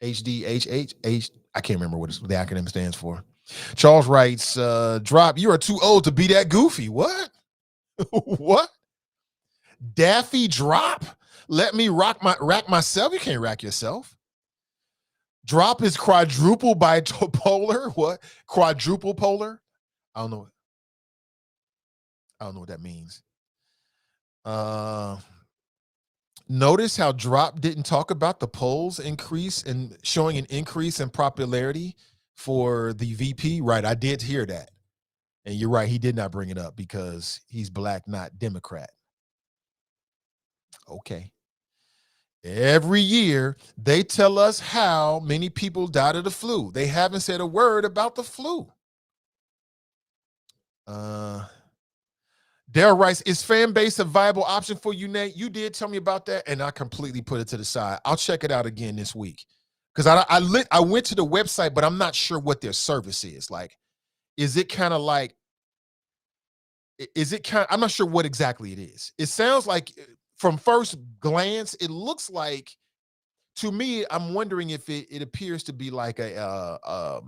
HDHH. I can't remember what the acronym stands for. Charles writes, drop, you are too old to be that goofy. What? What? Daffy drop? Let me rack myself. You can't rack yourself. Drop is quadruple bipolar. What? Quadruple polar? I don't know what that means. Notice how Drop didn't talk about the polls increase and showing an increase in popularity for the VP. Right, I did hear that. And you're right, he did not bring it up because he's black, not Democrat. Okay. Every year, they tell us how many people died of the flu. They haven't said a word about the flu. Daryl writes, is fan base a viable option for you, Nate? You did tell me about that, and I completely put it to the side. I'll check it out again this week. Because I went to the website, but I'm not sure what their service is. Like, is it kind of like, I'm not sure what exactly it is. It sounds like, from first glance, it looks like, to me, I'm wondering if it appears to be like a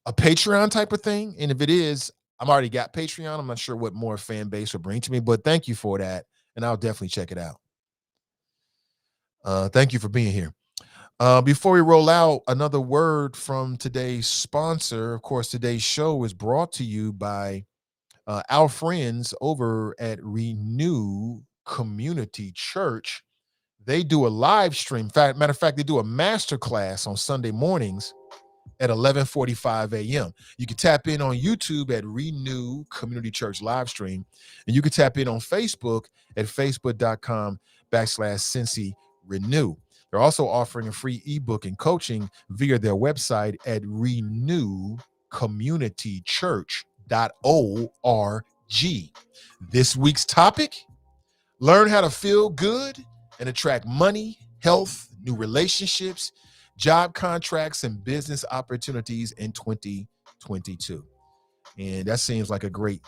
Patreon type of thing. And if it is, I'm already got Patreon. I'm not sure what more fan base will bring to me, but thank you for that. And I'll definitely check it out. Thank you for being here. Before we roll out, another word from today's sponsor. Of course, today's show is brought to you by our friends over at Renew Community Church. They do a live stream. Matter of fact, they do a master class on Sunday mornings at 11:45 a.m. You can tap in on YouTube at Renew Community Church live stream, and you can tap in on Facebook at facebook.com/Cincy Renew. They're also offering a free ebook and coaching via their website at renewcommunitychurch.org. This week's topic: learn how to feel good and attract money, health, new relationships, job contracts, and business opportunities in 2022. And that seems like a great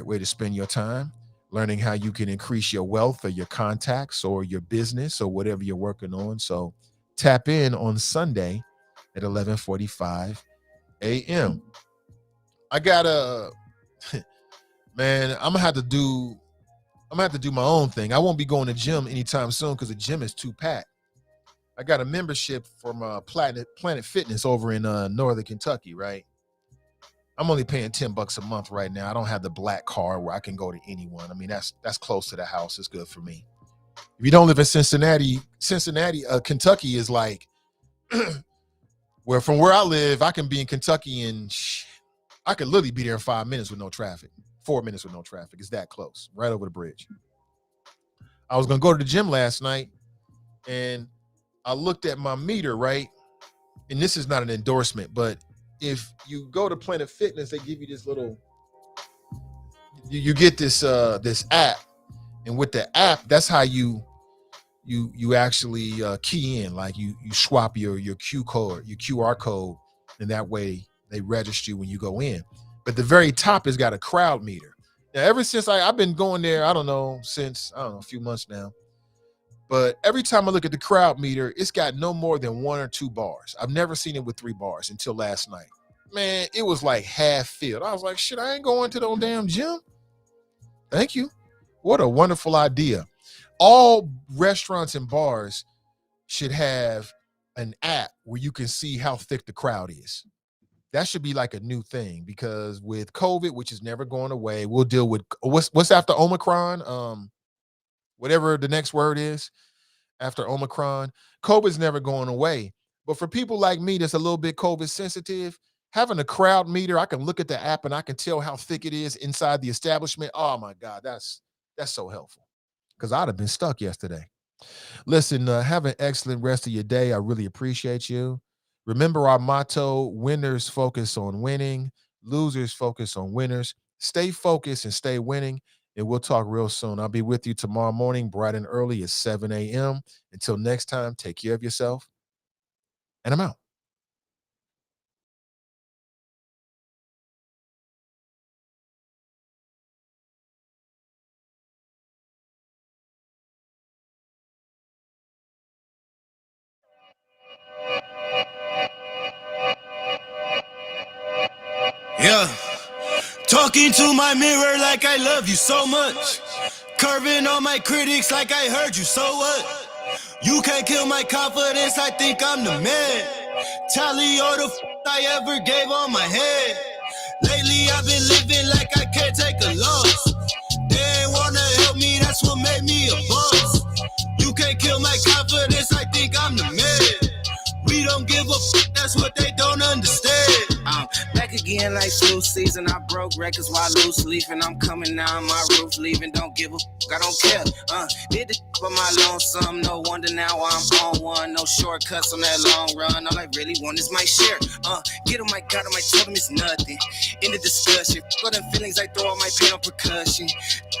way to spend your time, learning how you can increase your wealth or your contacts or your business or whatever you're working on. So tap in on Sunday at 11:45 a.m. I got man, I'm gonna have to do I'm gonna have to do my own thing. I won't be going to gym anytime soon because the gym is too packed. I got a membership from Planet Fitness over in Northern Kentucky, right? I'm only paying $10 a month right now. I don't have the black card where I can go to anyone. I mean, that's close to the house. It's good for me. If you don't live in Cincinnati, Kentucky is like where from where I live, I can be in Kentucky and I could literally be there in 5 minutes with no traffic. 4 minutes with no traffic. It's that close, right over the bridge. I was gonna go to the gym last night and I looked at my meter, right? And this is not an endorsement, but if you go to Planet Fitness, they give you this little, you get this this app, and with the app, that's how you actually key in, like you swap your QR code, and that way they register you when you go in. But the very top has got a crowd meter. Now, ever since I've been going there, since a few months now. But every time I look at the crowd meter, it's got no more than 1 or 2 bars. I've never seen it with 3 bars until last night. Man, it was like half filled. I was like, shit, I ain't going to no damn gym. Thank you. What a wonderful idea. All restaurants and bars should have an app where you can see how thick the crowd is. That should be like a new thing, because with COVID, which is never going away, we'll deal with what's after Omicron, whatever the next word is after Omicron. COVID's never going away. But for people like me that's a little bit COVID sensitive, having a crowd meter, I can look at the app and I can tell how thick it is inside the establishment. Oh my God, that's so helpful, because I'd have been stuck yesterday. Listen, have an excellent rest of your day. I really appreciate you. Remember our motto: winners focus on winning, losers focus on winners. Stay focused and stay winning, and we'll talk real soon. I'll be with you tomorrow morning, bright and early at 7 a.m. Until next time, take care of yourself, and I'm out. Yeah, talking to my mirror like I love you so much. Curving on my critics like I heard you, so what? You can't kill my confidence, I think I'm the man. Tally all the I ever gave on my head. Lately I've been living like I can't take a loss. They ain't wanna help me, that's what made me a boss. You can't kill my confidence, I think I'm the man. We don't give a that's what they don't understand. I'm back again like flu season. I broke records while loose leafing. I'm coming down my roof, leaving. Don't give a I don't care. Did the for my lonesome. No wonder now I'm on one. No shortcuts on that long run. All I really want is my share. Get on my God, on my totem is nothing. In the discussion, for them feelings I throw all my pain on percussion.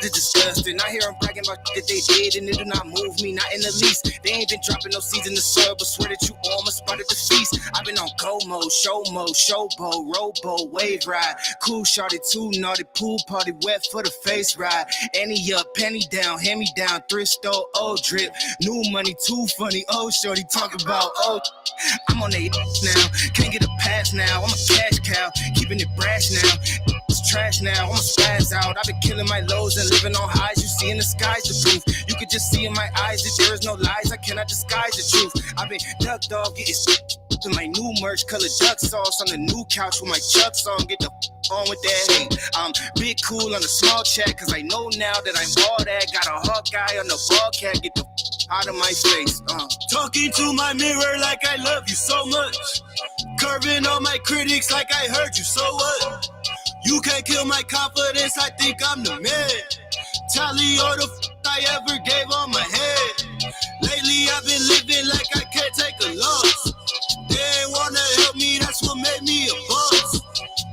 It's disgusting. I hear them bragging about that they did, and it do not move me, not in the least. They ain't been dropping no seeds in the soil, but swear that you almost spotted the feast. I've been on go mode, showboat, rowboat, wave ride. Cool shorty, too naughty, pool party, wet for the face ride. Annie up, penny down, hand me down, thrift store, old drip. New money, too funny, old shorty, talk about old. I'm on they now, can't get a pass now. I'm a cash cow, keeping it brash now. It's trash now, I'm a spaz out. I've been killing my lows and living on highs. You see in the skies the proof. You could just see in my eyes that there is no lies. I cannot disguise the truth. I've been duck dog, getting to my new merch, colored duck sauce on the new couch with my chucks on. Get the on with that hate. I'm big cool on the small chat, cause I know now that I'm all that. Got a Hawkeye on the ball cat, get the out of my face. Talking to my mirror like I love you so much. Curving on my critics like I heard you, so what? You can't kill my confidence, I think I'm the man. Tally all the I ever gave on my head. Lately I've been living like I can't take a loss. They ain't wanna help me, that's what made me a boss.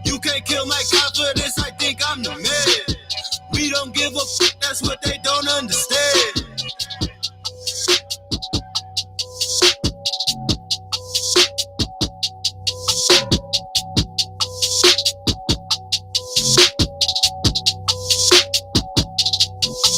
You can't kill my confidence, I think I'm the man. We don't give a that's what they don't understand.